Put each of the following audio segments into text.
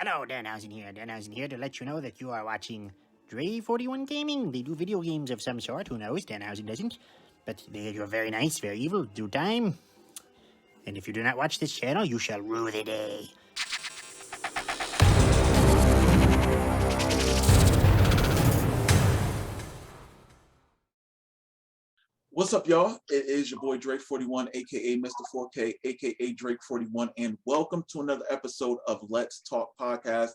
Hello, Danhausen here. Danhausen here to let you know that you are watching Dre41 Gaming. They do video games of some sort. Who knows? Danhausen doesn't. But you're very nice, very evil, do time. And if you do not watch this channel, you shall rue the day. What's up, y'all? It is your boy Drake41, aka Mr. 4K, aka Drake41, and welcome to another episode of Let's Talk Podcast.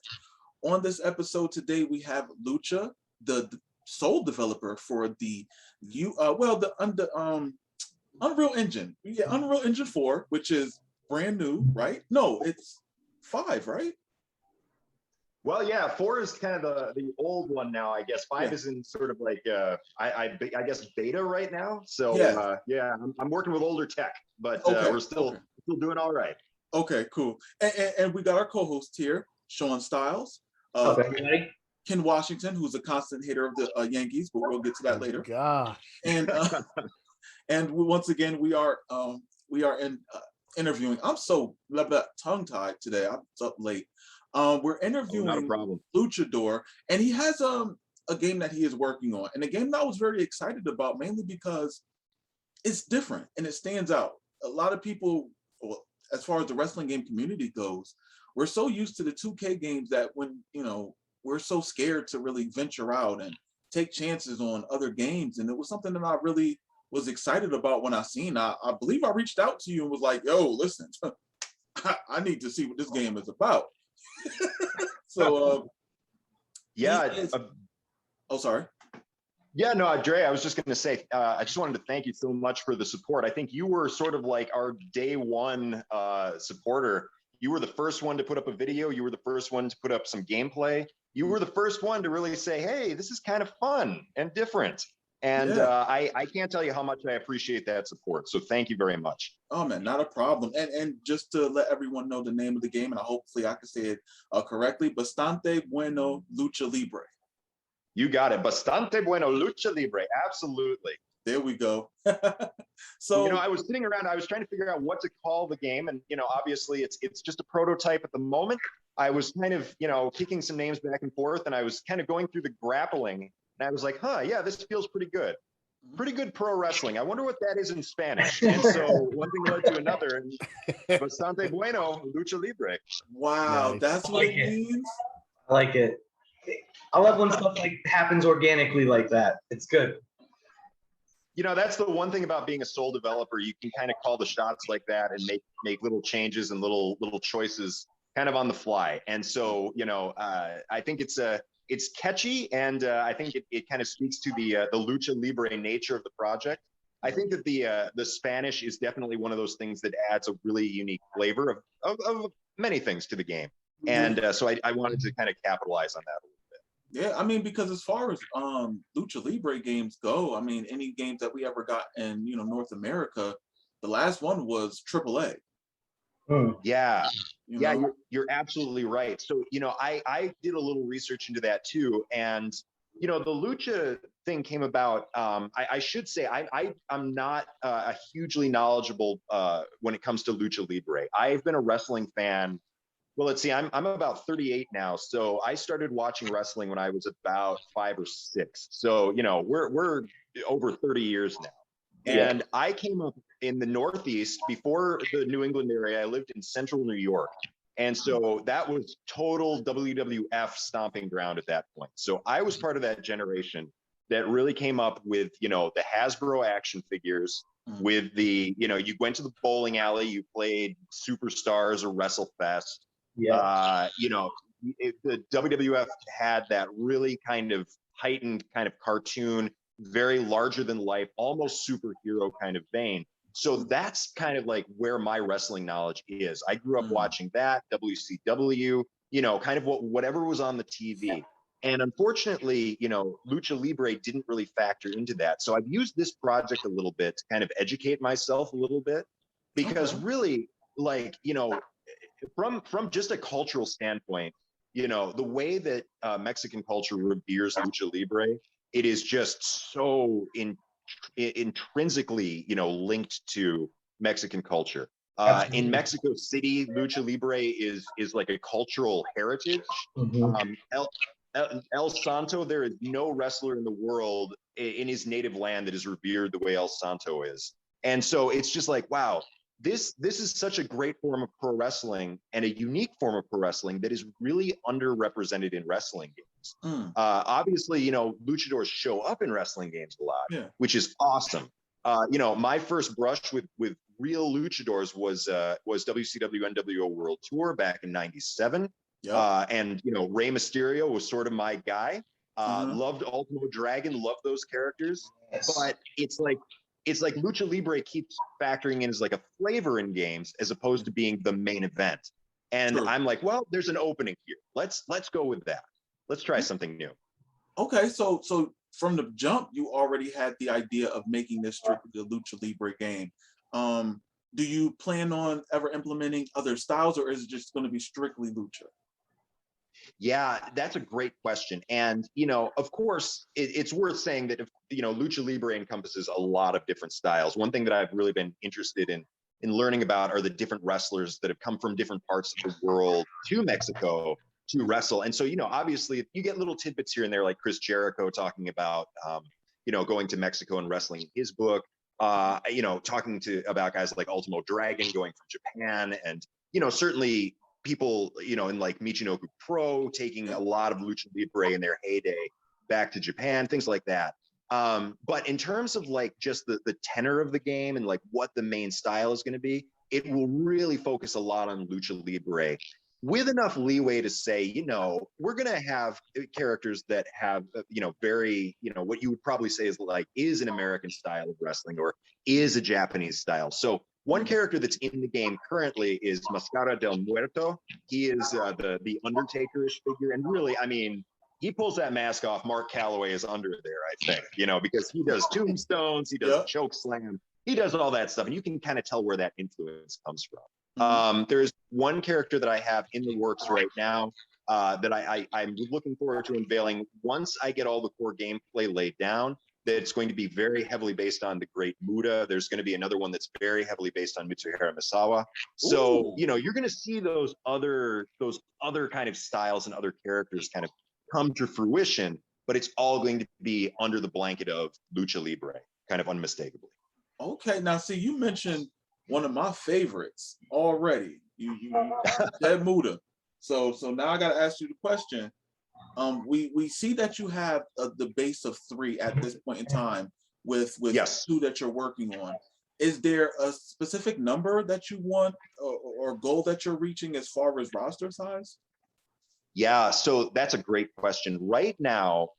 On this episode today, we have Lucha, the sole developer for the Unreal Engine. Yeah, Unreal Engine 4, which is brand new, right? No, it's 5, right? Well, yeah, 4 is kind of the old one now, I guess. 5 is in sort of like I guess beta right now. So yeah, I'm working with older tech, but we're still doing all right. Okay, cool. And we got our co-host here, Sean Styles. Ken Washington, who's a constant hater of the Yankees, but we'll get to that later. Gosh. And once again, we are interviewing. I'm so tongue-tied today. I'm up late. We're interviewing Luchador, and he has a game that he is working on, and a game that I was very excited about, mainly because it's different and it stands out. A lot of people, well, as far as the wrestling game community goes, we're so used to the 2K games that when, we're so scared to really venture out and take chances on other games, and it was something that I really was excited about when I seen. I believe I reached out to you and was like, yo, listen, I need to see what this game is about. So sorry. Yeah, no, Dre, I was just going to say, I just wanted to thank you so much for the support. I think you were sort of like our day one supporter. You were the first one to put up a video. You were the first one to put up some gameplay. You were the first one to really say, hey, this is kind of fun and different. And I can't tell you how much I appreciate that support. So thank you very much. Oh man, not a problem. And just to let everyone know the name of the game, and hopefully I can say it correctly, Bastante Bueno Lucha Libre. You got it. Bastante Bueno Lucha Libre. Absolutely. There we go. So I was sitting around, I was trying to figure out what to call the game, and obviously it's just a prototype at the moment. I was kind of kicking some names back and forth, and I was kind of going through the grappling, and I was like, yeah, this feels pretty good. Pretty good pro wrestling. I wonder what that is in Spanish. And so one thing led to another, and Bastante Bueno Lucha Libre. Wow, nice. That's what it means. I like it. I love when stuff happens organically like that. It's good. That's the one thing about being a sole developer. You can kind of call the shots like that and make little changes and little choices kind of on the fly. And so, I think it's catchy, and I think it kind of speaks to the Lucha Libre nature of the project. I think that the Spanish is definitely one of those things that adds a really unique flavor of many things to the game. And so I wanted to kind of capitalize on that a little bit. Yeah, I mean, because as far as Lucha Libre games go, I mean, any games that we ever got in North America, the last one was AAA. Yeah, you're absolutely right. So I did a little research into that too, and the Lucha thing came about. I should say I'm not a hugely knowledgeable when it comes to Lucha Libre. I've been a wrestling fan. Well, let's see, I'm about 38 now, so I started watching wrestling when I was about 5 or 6. So we're over 30 years now. And I came up in the Northeast before the New England area. I lived in central New York. And so that was total WWF stomping ground at that point. So I was part of that generation that really came up with, the Hasbro action figures, with the, you went to the bowling alley, you played Superstars or WrestleFest. Yeah. The WWF had that really kind of heightened kind of cartoon, very larger than life, almost superhero kind of vein. So that's kind of like where my wrestling knowledge is. I grew up watching that, WCW, kind of whatever was on the TV. And unfortunately, Lucha Libre didn't really factor into that. So I've used this project a little bit to kind of educate myself a little bit, because really, from just a cultural standpoint, the way that Mexican culture reveres Lucha Libre, it is just so intrinsically, linked to Mexican culture. In Mexico City, Lucha Libre is like a cultural heritage. El Santo, there is no wrestler in the world in his native land that is revered the way El Santo is. And so it's just like, wow, this is such a great form of pro wrestling and a unique form of pro wrestling that is really underrepresented in wrestling games. Obviously, you know, luchadors show up in wrestling games a lot, which is awesome. You know, my first brush with real luchadors was WCW NWO World Tour back in '97. And you know, Rey Mysterio was sort of my guy. Loved Ultimo Dragon, loved those characters. But it's like Lucha Libre keeps factoring in as like a flavor in games as opposed to being the main event. And I'm like, well, there's an opening here. Let's go with that. Let's try something new. Okay, so from the jump, you already had the idea of making this strictly the Lucha Libre game. Do you plan on ever implementing other styles, or is it just going to be strictly Lucha? Yeah, that's a great question. And, you know, of course, it's worth saying that, if, you know, Lucha Libre encompasses a lot of different styles. One thing that I've really been interested in learning about are the different wrestlers that have come from different parts of the world to Mexico to wrestle. And so, you know, obviously you get little tidbits here and there, like Chris Jericho talking about, you know, going to Mexico and wrestling in his book, you know, talking about guys like Ultimo Dragon going from Japan, and, you know, certainly people, you know, in like Michinoku Pro taking a lot of Lucha Libre in their heyday back to Japan, things like that. But in terms of like just the tenor of the game and like what the main style is going to be, it will really focus a lot on Lucha Libre, with enough leeway to say, you know, we're going to have characters that have, you know, very, you know, what you would probably say is an American style of wrestling or is a Japanese style. So one character that's in the game currently is Mascara del Muerto. He is the Undertaker-ish figure. And really, I mean, he pulls that mask off, Mark Calloway is under there, I think, you know, because he does tombstones, he does choke slam, he does all that stuff. And you can kind of tell where that influence comes from. There's one character that I have in the works right now that I'm looking forward to unveiling once I get all the core gameplay laid down. That's going to be very heavily based on the Great Muda. There's going to be another one that's very heavily based on Mitsuhara Misawa. So, you know, you're going to see those other kind of styles and other characters kind of come to fruition, but it's all going to be under the blanket of Lucha Libre, kind of unmistakably. Okay, now see, you mentioned one of my favorites already. You said Muda. So now I got to ask you the question. We see that you have the base of 3 at this point in time with 2 that you're working on. Is there a specific number that you want or goal that you're reaching as far as roster size? Yeah, so that's a great question. Right now,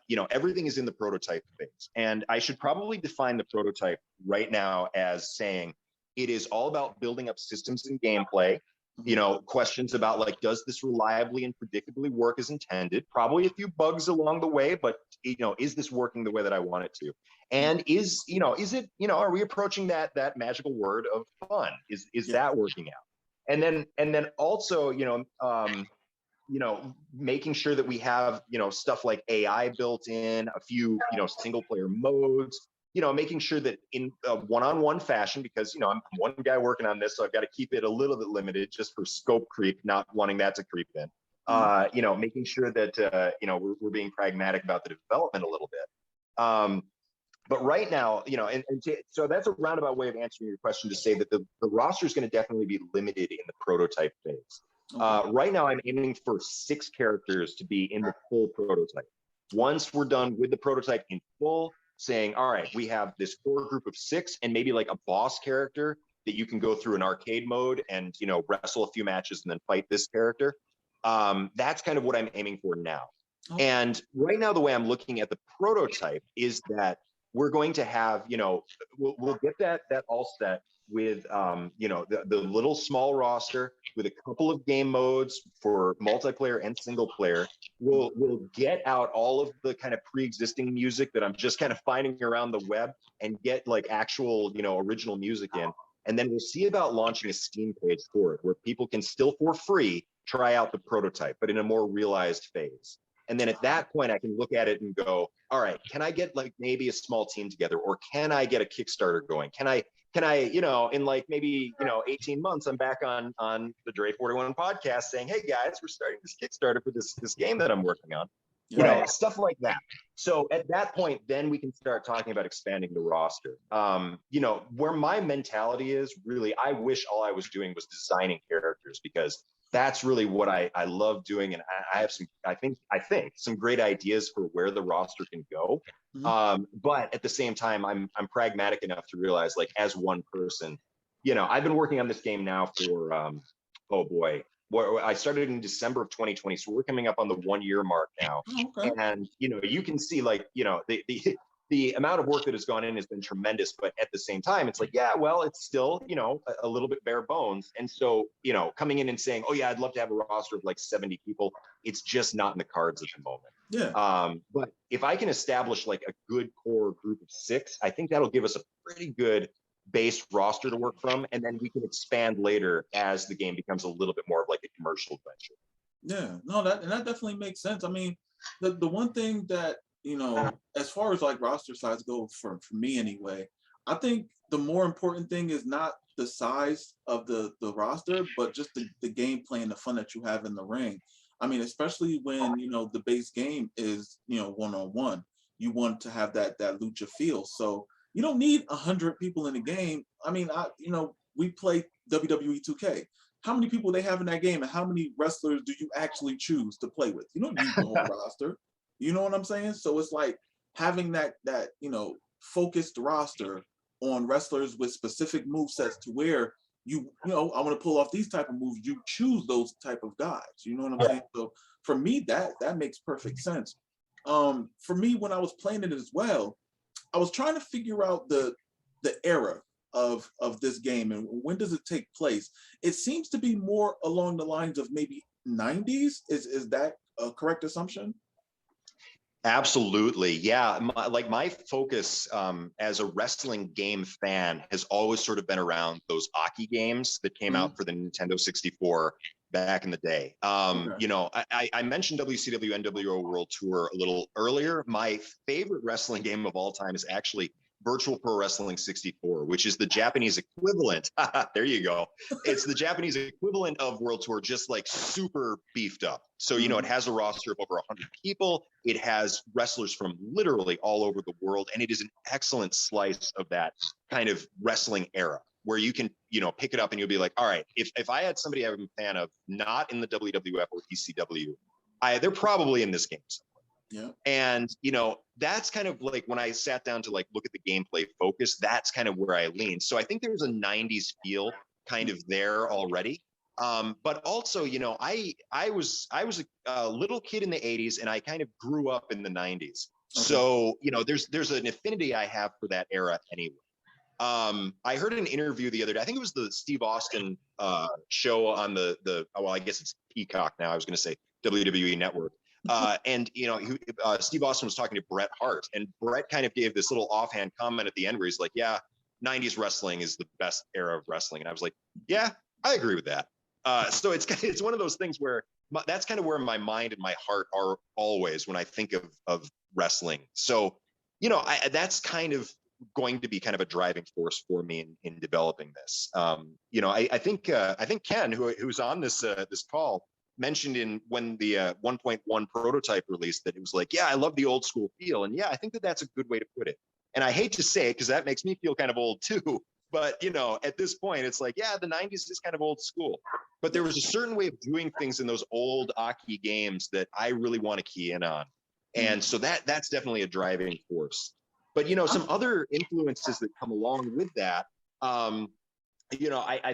you know, everything is in the prototype phase, and I should probably define the prototype right now as saying it is all about building up systems and gameplay. You know, questions about like, does this reliably and predictably work as intended? Probably a few bugs along the way, but, you know, is this working the way that I want it to? And is it, you know, are we approaching that magical word of fun? Is that working out? And then also, you know, making sure that we have, you know, stuff like AI built in, a few, you know, single player modes, you know, making sure that in a one-on-one fashion, because, you know, I'm one guy working on this, so I've got to keep it a little bit limited just for scope creep, not wanting that to creep in. You know, making sure that, you know, we're being pragmatic about the development a little bit. But right now, you know, so that's a roundabout way of answering your question to say that the roster is going to definitely be limited in the prototype phase. Right now, I'm aiming for 6 characters to be in the full prototype. Once we're done with the prototype in full, saying, all right, we have this core group of 6 and maybe like a boss character that you can go through an arcade mode and, you know, wrestle a few matches and then fight this character. That's kind of what I'm aiming for now. And right now, the way I'm looking at the prototype is that we're going to have, you know, we'll get that all set with, you know, the little small roster with a couple of game modes for multiplayer and single player. We'll get out all of the kind of pre-existing music that I'm just kind of finding around the web and get like actual, you know, original music in. And then we'll see about launching a Steam page for it where people can still for free try out the prototype, but in a more realized phase. And then at that point, I can look at it and go, all right, can I get like maybe a small team together, or can I get a Kickstarter going? Can I, in like maybe, 18 months, I'm back on the Dre 41 podcast saying, hey guys, we're starting this Kickstarter for this game that I'm working on. Stuff like that. So at that point, then we can start talking about expanding the roster. Where my mentality is really, I wish all I was doing was designing characters, because that's really what I love doing. And I have some, I think some great ideas for where the roster can go. But at the same time, I'm pragmatic enough to realize, like, as one person, I've been working on this game now for, I started in December of 2020. So we're coming up on the 1 year mark now. Okay. And, you can see, like, the amount of work that has gone in has been tremendous, but at the same time, it's like, yeah, well, it's still, a little bit bare bones. And so, coming in and saying, oh yeah, I'd love to have a roster of like 70 people. It's just not in the cards at the moment. Yeah. But if I can establish like a good core group of 6, I think that'll give us a pretty good base roster to work from. And then we can expand later as the game becomes a little bit more of like a commercial venture. Yeah, no, that definitely makes sense. I mean, the one thing that, as far as like roster size go, for me anyway, I think the more important thing is not the size of the roster, but just the gameplay and the fun that you have in the ring. I mean, especially when, the base game is, one-on-one, you want to have that lucha feel. So you don't need 100 people in the game. I mean, we play WWE 2K. How many people they have in that game, and how many wrestlers do you actually choose to play with? You don't use the whole roster. You know what I'm saying? So it's like having that focused roster on wrestlers with specific movesets, to where I want to pull off these type of moves. You choose those type of guys. You know what I'm saying? So for me, that makes perfect sense. For me, when I was playing it as well, I was trying to figure out the era of this game and when does it take place. It seems to be more along the lines of maybe 90s. Is that a correct assumption? Absolutely. Yeah. My focus as a wrestling game fan has always sort of been around those Aki games that came out for the Nintendo 64 back in the day. I mentioned WCW NWO World Tour a little earlier. My favorite wrestling game of all time is actually Virtual Pro Wrestling 64, which is the Japanese equivalent. There you go. It's the Japanese equivalent of World Tour, just like super beefed up. So, it has a roster of over 100 people. It has wrestlers from literally all over the world. And it is an excellent slice of that kind of wrestling era, where you can, pick it up and you'll be like, all right, if I had somebody I'm a fan of, not in the WWF or ECW, they're probably in this game somewhere. Yeah. And, that's kind of like when I sat down to like look at the gameplay focus, that's kind of where I lean. So I think there's a 90s feel kind of there already. But also, I was a little kid in the 80s, and I kind of grew up in the 90s. Okay. So, there's an affinity I have for that era anyway. I heard an interview the other day. I think it was the Steve Austin show on I guess it's Peacock now. I was going to say WWE Network. And Steve Austin was talking to Bret Hart, and Bret kind of gave this little offhand comment at the end where he's like, yeah, 90s wrestling is the best era of wrestling. And I was like, yeah, I agree with that. So it's one of those things where that's kind of where my mind and my heart are always when I think of wrestling. So, that's kind of going to be kind of a driving force for me in developing this. I think Ken, who's on this call, mentioned when the 1.1 prototype released that it was like, yeah, I love the old school feel. And yeah, I think that's a good way to put it. And I hate to say it because that makes me feel kind of old too. But, at this point, it's like, yeah, the 90s is kind of old school. But there was a certain way of doing things in those old Aki games that I really want to key in on. And so that's definitely a driving force. But, some other influences that come along with that, I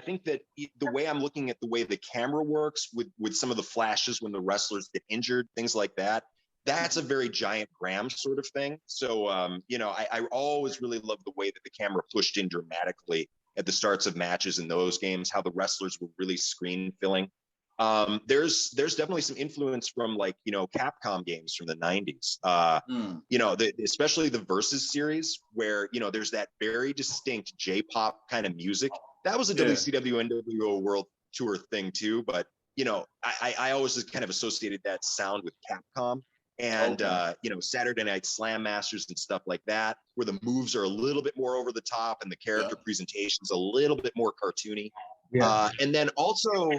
think that the way I'm looking at the way the camera works with some of the flashes when the wrestlers get injured, things like that, that's a very Giant Graham sort of thing. So, I always really loved the way that the camera pushed in dramatically at the starts of matches in those games, how the wrestlers were really screen filling. There's definitely some influence from Capcom games from the 90s, especially the Versus series where, there's that very distinct J-pop kind of music. That was a WCW NWO World Tour thing too, but I always just kind of associated that sound with Capcom. and Saturday Night Slam Masters and stuff like that, where the moves are a little bit more over the top and the character presentation's a little bit more cartoony. And then also,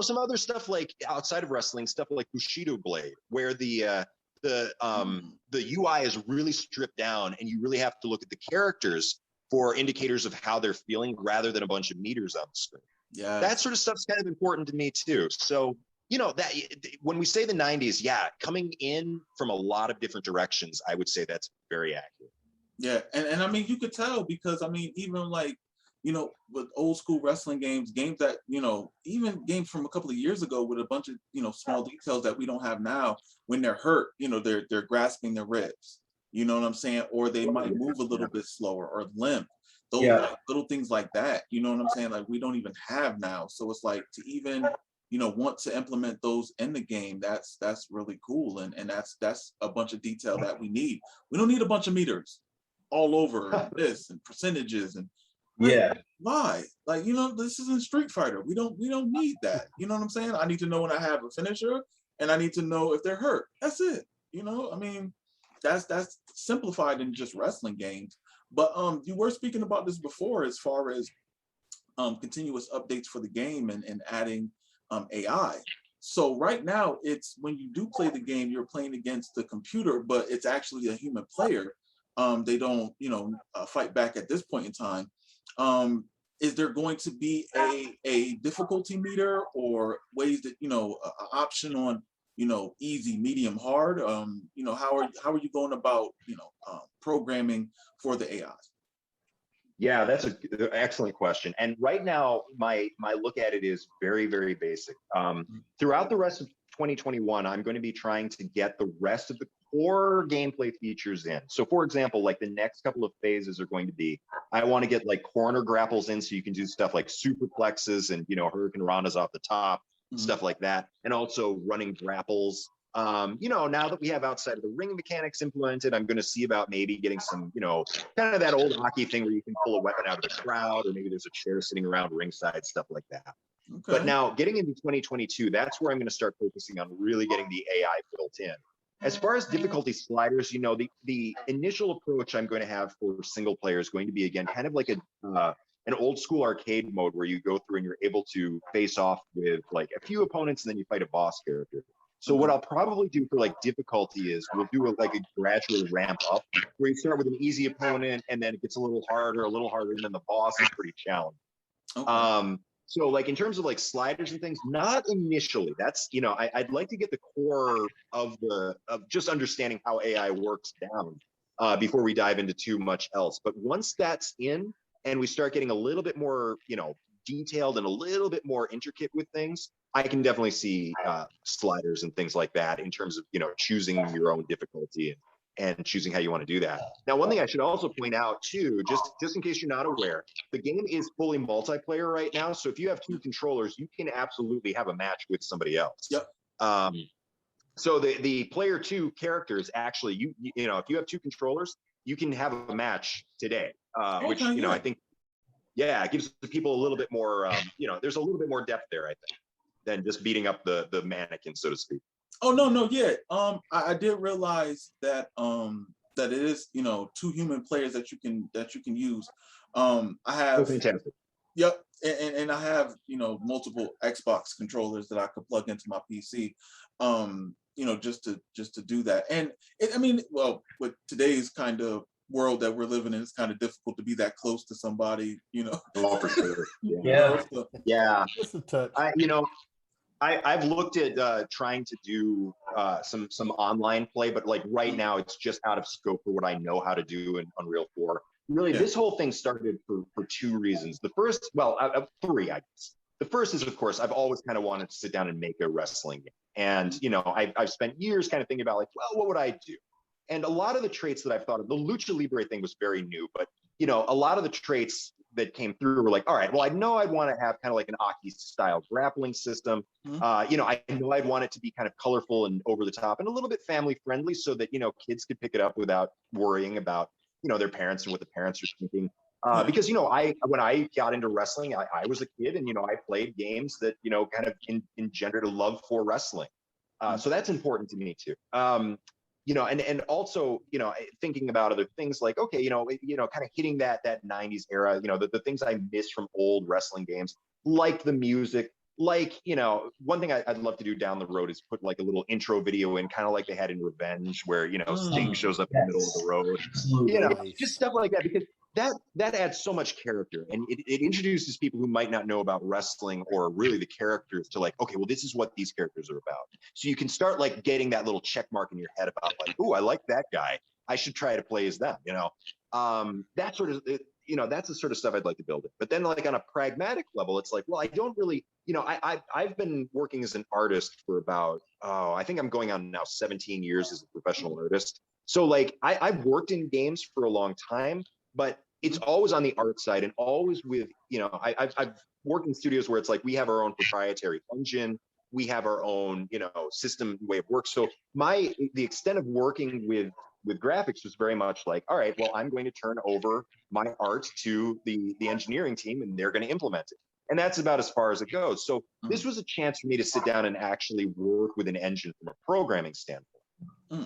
some other stuff like outside of wrestling, stuff like Bushido Blade, where the UI is really stripped down, and you really have to look at the characters for indicators of how they're feeling rather than a bunch of meters on the screen. Yeah, that sort of stuff's kind of important to me too. So that when we say the 90s, coming in from a lot of different directions, I would say that's very accurate. Yeah, and I mean, you could tell because I mean, even like with old school wrestling games that even games from a couple of years ago with a bunch of small details that we don't have now. When they're hurt, they're grasping their ribs. You know what I'm saying? Or they might move a little bit slower or limp. Those like, little things like that. You know what I'm saying? Like we don't even have now. So it's like to even want to implement those in the game. That's really cool, and that's a bunch of detail that we need. We don't need a bunch of meters all over this and percentages and. Why? Like, this isn't Street Fighter. We don't need that. You know what I'm saying? I need to know when I have a finisher, and I need to know if they're hurt. That's it. I mean, that's simplified in just wrestling games. But you were speaking about this before as far as continuous updates for the game and adding AI. So right now, it's when you do play the game, you're playing against the computer, but it's actually a human player. They don't, fight back at this point in time. Is there going to be a difficulty meter or ways that an option on easy, medium, hard? How are you going about programming for the AI? Yeah, that's an excellent question. And right now, my look at it is very, very basic. Throughout the rest of 2021, I'm going to be trying to get the rest of the core gameplay features in. So for example, like the next couple of phases are going to be, I want to get like corner grapples in so you can do stuff like superplexes and, Hurricane Ranas off the top, stuff like that. And also running grapples. Now that we have outside of the ring mechanics implemented, I'm going to see about maybe getting some, kind of that old hockey thing where you can pull a weapon out of the crowd, or maybe there's a chair sitting around ringside, stuff like that. Okay. But now getting into 2022, that's where I'm going to start focusing on really getting the AI built in. As far as difficulty sliders, the initial approach I'm going to have for single player is going to be, again, kind of like an old school arcade mode where you go through and you're able to face off with like a few opponents and then you fight a boss character. So what I'll probably do for like difficulty is we'll do like a gradual ramp up where you start with an easy opponent and then it gets a little harder, and then the boss is pretty challenging. Okay. So like in terms of like sliders and things, not initially. That's, I'd like to get the core of just understanding how AI works down before we dive into too much else. But once that's in and we start getting a little bit more, detailed and a little bit more intricate with things, I can definitely see sliders and things like that in terms of, choosing your own difficulty and choosing how you want to do that. Now, one thing I should also point out too, just in case you're not aware, the game is fully multiplayer right now. So if you have two controllers, you can absolutely have a match with somebody else. Yep. So the player two characters, actually, if you have two controllers, you can have a match today, which, I think, it gives the people a little bit more, there's a little bit more depth there, I think, than just beating up the mannequin, so to speak. Oh no, yeah. I did realize that that it is two human players that you can use. I have fantastic. Yep, and I have multiple Xbox controllers that I could plug into my PC. Just to do that. And with today's kind of world that we're living in, it's kind of difficult to be that close to somebody. Oh, for sure. Yeah. Just a touch. I've looked at trying to do some online play, but like right now it's just out of scope for what I know how to do in Unreal 4. Really, this whole thing started for two reasons. The first, three, I guess. The first is, of course, I've always kind of wanted to sit down and make a wrestling game. And, I've spent years kind of thinking about like, well, what would I do? And a lot of the traits that I've thought of, the Lucha Libre thing was very new, but, a lot of the traits that came through were like, all right, well, I know I'd want to have kind of like an Aki style grappling system. I know I'd want it to be kind of colorful and over the top and a little bit family friendly so that, kids could pick it up without worrying about, their parents and what the parents are thinking. Because, when I got into wrestling, I was a kid and, I played games that, kind of engendered a love for wrestling. So that's important to me too. and also, thinking about other things like, okay, kind of hitting that 90s era, the things I miss from old wrestling games, like the music, like, one thing I'd love to do down the road is put like a little intro video in, kind of like they had in Revenge, where, Sting shows up in the middle of the road, just stuff like that, because that adds so much character, and it introduces people who might not know about wrestling or really the characters to like, okay, well, this is what these characters are about. So you can start like getting that little check mark in your head about like, oh, I like that guy, I should try to play as them, that sort of, that's the sort of stuff I'd like to build it. But then like on a pragmatic level, it's like, well, I don't really, I've been working as an artist for about, I think I'm going on now 17 years as a professional artist. So like I've worked in games for a long time, but it's always on the art side, and always with, I've worked in studios where it's like we have our own proprietary engine, we have our own, system way of work. So the extent of working with graphics was very much like, all right, well, I'm going to turn over my art to the engineering team, and they're going to implement it. And that's about as far as it goes. So this was a chance for me to sit down and actually work with an engine from a programming standpoint.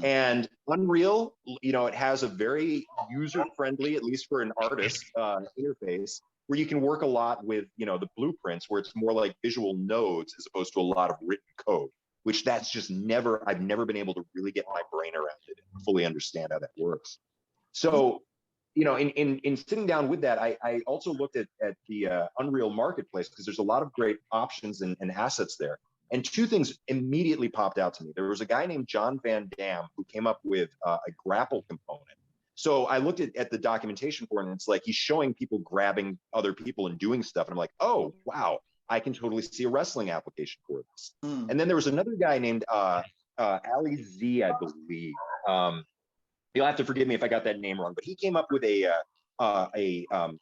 And Unreal, it has a very user-friendly, at least for an artist, interface, where you can work a lot with, the blueprints, where it's more like visual nodes as opposed to a lot of written code, which I've never been able to really get my brain around it and fully understand how that works. So, in sitting down with that, I also looked at the Unreal Marketplace, because there's a lot of great options and assets there. And two things immediately popped out to me. There was a guy named John Van Dam who came up with a grapple component. So I looked at the documentation for it, and it's like he's showing people grabbing other people and doing stuff. And I'm like, oh, wow, I can totally see a wrestling application for this. And then there was another guy named Ali Z, I believe. You'll have to forgive me if I got that name wrong, but he came up with a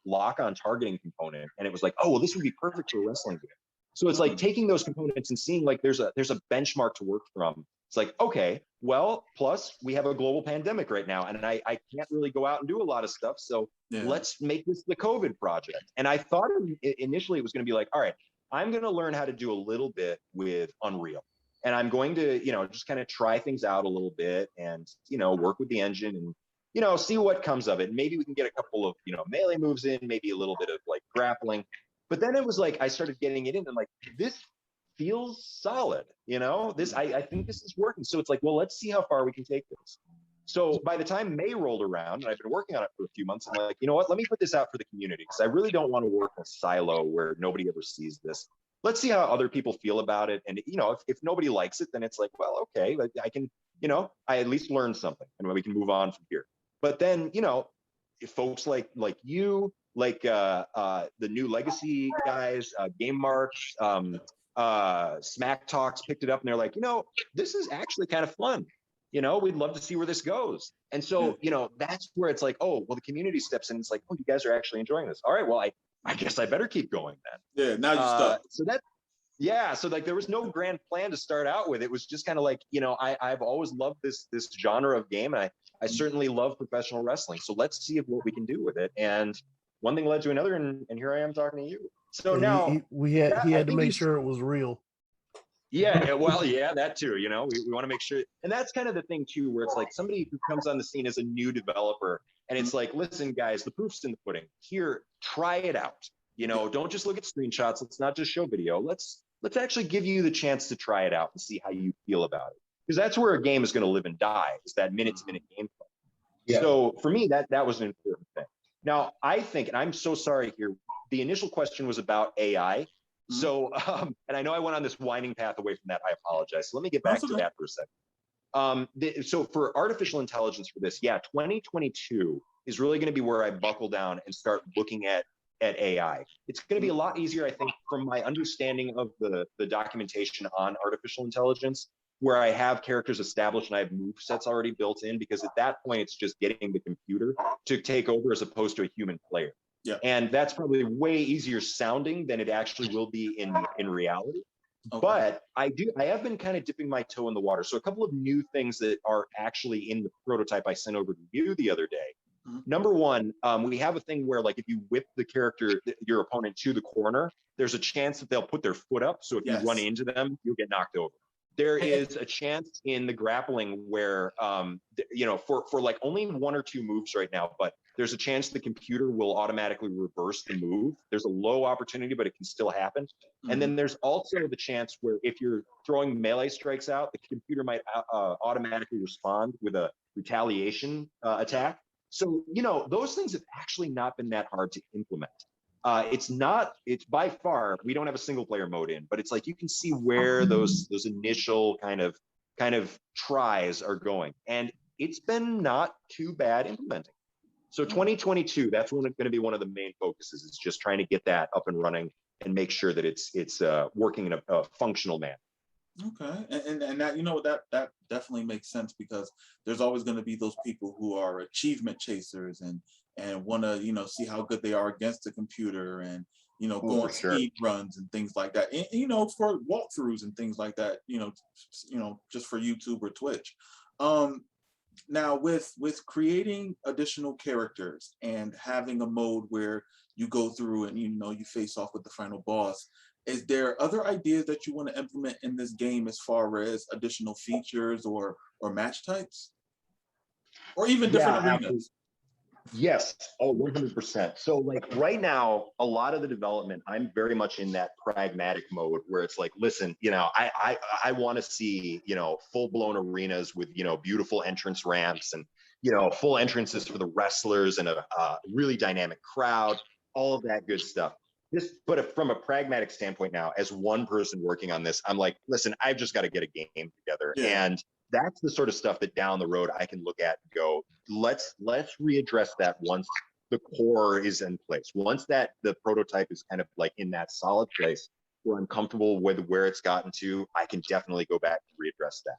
lock-on targeting component, and it was like, oh, well, this would be perfect for a wrestling game. So it's like taking those components and seeing like there's a benchmark to work from. It's like, okay, well, plus we have a global pandemic right now, and I can't really go out and do a lot of stuff. So let's make this the COVID project. And I thought initially it was going to be like, all right, I'm going to learn how to do a little bit with Unreal. And I'm going to, just kind of try things out a little bit and, work with the engine and, see what comes of it. Maybe we can get a couple of, melee moves in, maybe a little bit of like grappling. But then it was like, I started getting it in and like, this feels solid, I think this is working. So it's like, well, let's see how far we can take this. So by the time May rolled around, and I've been working on it for a few months, I'm like, you know what, let me put this out for the community, because I really don't want to work in a silo where nobody ever sees this. Let's see how other people feel about it. And, if nobody likes it, then it's like, well, okay, I can, I at least learned something, and we can move on from here. But then, if folks like you, like the new Legacy guys, Game March, Smack Talks picked it up, and they're like, this is actually kind of fun. We'd love to see where this goes. And so, that's where it's like, oh, well, the community steps in. It's like, oh, you guys are actually enjoying this. All right, well, I guess I better keep going then. Yeah, now you're stuck. So like there was no grand plan to start out with. It was just kind of like, I've always loved this genre of game, and I certainly love professional wrestling. So let's see what we can do with it. And one thing led to another, and here I am talking to you. So now he had to make sure it was real. Yeah, well, yeah, that too. We want to make sure, and that's kind of the thing too, where it's like somebody who comes on the scene as a new developer, and it's like, listen, guys, the proof's in the pudding. Here, try it out. Don't just look at screenshots. Let's not just show video. Let's actually give you the chance to try it out and see how you feel about it, because that's where a game is going to live and die, is that minute-to-minute gameplay. Yeah. So for me, that was an important thing. Now, I think, and I'm so sorry here, the initial question was about AI. So, and I know I went on this winding path away from that. I apologize. So let me get back to that for a second. So for artificial intelligence for this, 2022 is really going to be where I buckle down and start looking at AI. It's going to be a lot easier, I think, from my understanding of the documentation on artificial intelligence, where I have characters established and I have move sets already built in, because at that point, it's just getting the computer to take over as opposed to a human player. Yeah. And that's probably way easier sounding than it actually will be in reality. Okay. But I have been kind of dipping my toe in the water. So a couple of new things that are actually in the prototype I sent over to you the other day. Number one, we have a thing where, like, if you whip the character, your opponent, to the corner, there's a chance that they'll put their foot up. So if you run into them, you'll get knocked over. there is a chance in the grappling where, you know, for like only 1 or 2 moves right now, but there's a chance the computer will automatically reverse the move. There's a low opportunity, but it can still happen. And then there's also the chance where if you're throwing melee strikes out, the computer might automatically respond with a retaliation attack. So, you know, those things have actually not been that hard to implement. It's by far, we don't have a single player mode in, but it's like you can see where those initial kind of tries are going. And it's been not too bad implementing. So 2022, that's going to be one of the main focuses, is just trying to get that up and running and make sure that it's working in a functional manner. Okay, and that, you know, that definitely makes sense, because there's always going to be those people who are achievement chasers and want to, you know, see how good they are against the computer, and, you know, go on speed runs and things like that, and, you know, for walkthroughs and things like that, you know, just for YouTube or Twitch. Now with creating additional characters and having a mode where you go through and, you know, you face off with the final boss, is there other ideas that you want to implement in this game as far as additional features or match types, or even different arenas? Absolutely. Yes. Oh, 100%. So like right now, a lot of the development, I'm very much in that pragmatic mode where it's like, listen, you know, I want to see, you know, full blown arenas with, you know, beautiful entrance ramps and, you know, full entrances for the wrestlers and a really dynamic crowd, all of that good stuff. But from a pragmatic standpoint now, as one person working on this, I'm like, listen, I've just got to get a game together. Yeah. And that's the sort of stuff that down the road I can look at and go, let's readdress that once the core is in place. Once that the prototype is kind of like in that solid place where I'm comfortable with where it's gotten to, I can definitely go back and readdress that.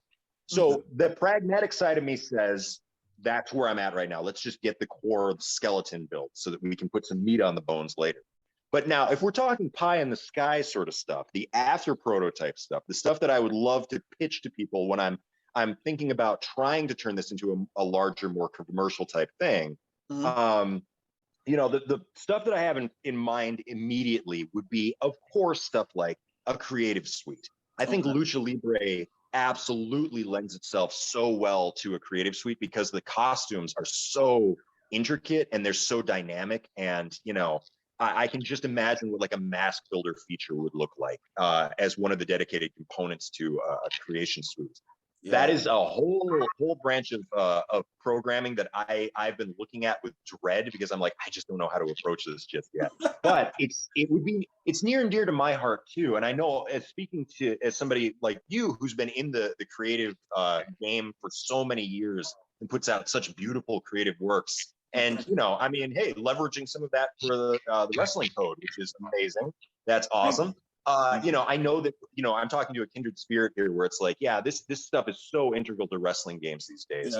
So the pragmatic side of me says, that's where I'm at right now. Let's just get the core, the skeleton built so that we can put some meat on the bones later. But now, if we're talking pie in the sky sort of stuff, the after prototype stuff, the stuff that I would love to pitch to people when I'm thinking about trying to turn this into a larger, more commercial type thing. You know, the stuff that I have in mind immediately would be, of course, stuff like a creative suite. I think Lucha Libre absolutely lends itself so well to a creative suite because the costumes are so intricate and they're so dynamic. And, you know, I can just imagine what like a mask builder feature would look like as one of the dedicated components to a creation suite. Yeah. That is a whole branch of programming that I've been looking at with dread, because I'm like, I just don't know how to approach this just yet. But it's near and dear to my heart too. And I know, as somebody like you who's been in the creative game for so many years and puts out such beautiful creative works. And, you know, I mean, hey, leveraging some of that for the wrestling code, which is amazing. That's awesome. You know, I know that, you know, I'm talking to a kindred spirit here where it's like, yeah, this stuff is so integral to wrestling games these days.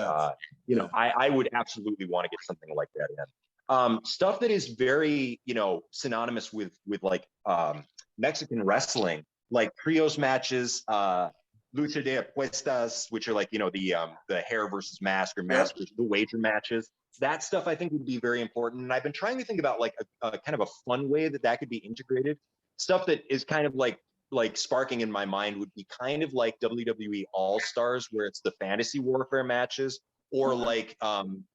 You know, I would absolutely want to get something like that in. Stuff that is very, you know, synonymous with like Mexican wrestling, like trios matches, lucha de apuestas, which are like, you know, the hair versus mask or mask versus the wager matches. That stuff I think would be very important. And I've been trying to think about like a kind of a fun way that could be integrated. Stuff that is kind of like sparking in my mind would be kind of like WWE All-Stars, where it's the fantasy warfare matches, or like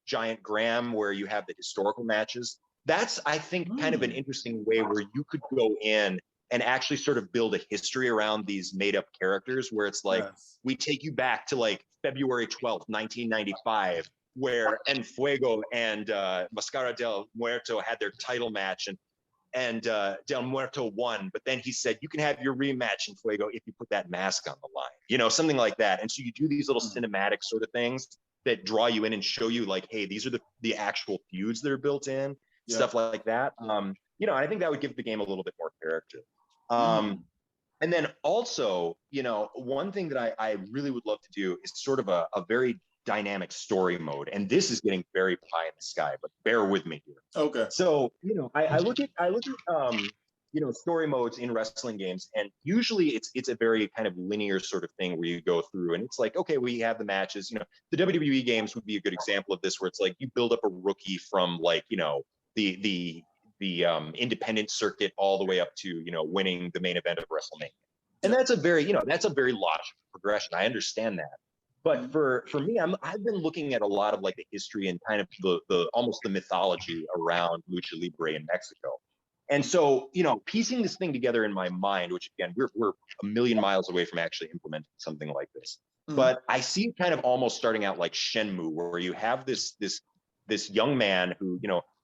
Giant Graham, where you have the historical matches. That's, I think, kind of an interesting way where you could go in and actually sort of build a history around these made-up characters, where it's like, we take you back to like February 12th, 1995, where En Fuego and Mascara del Muerto had their title match, and Del Muerto won, but then he said, you can have your rematch in Fuego if you put that mask on the line, you know, something like that. And so you do these little cinematic sort of things that draw you in and show you like, hey, these are the actual feuds that are built in, stuff like that. You know, I think that would give the game a little bit more character. And then also, you know, one thing that I really would love to do is sort of a very dynamic story mode, and this is getting very pie in the sky, but bear with me here. Okay. So, you know, I look at you know, story modes in wrestling games, and usually it's a very kind of linear sort of thing where you go through and it's like, okay, we have the matches. You know, the WWE games would be a good example of this, where it's like you build up a rookie from like, you know, the independent circuit all the way up to, you know, winning the main event of WrestleMania. And that's a very, that's a very logical progression. I understand that. But for me, I've been looking at a lot of like the history and kind of the almost the mythology around Lucha Libre in Mexico. And so, piecing this thing together in my mind, which again, we're a million miles away from actually implementing something like this. But I see it kind of almost starting out like Shenmue, where you have this young man who,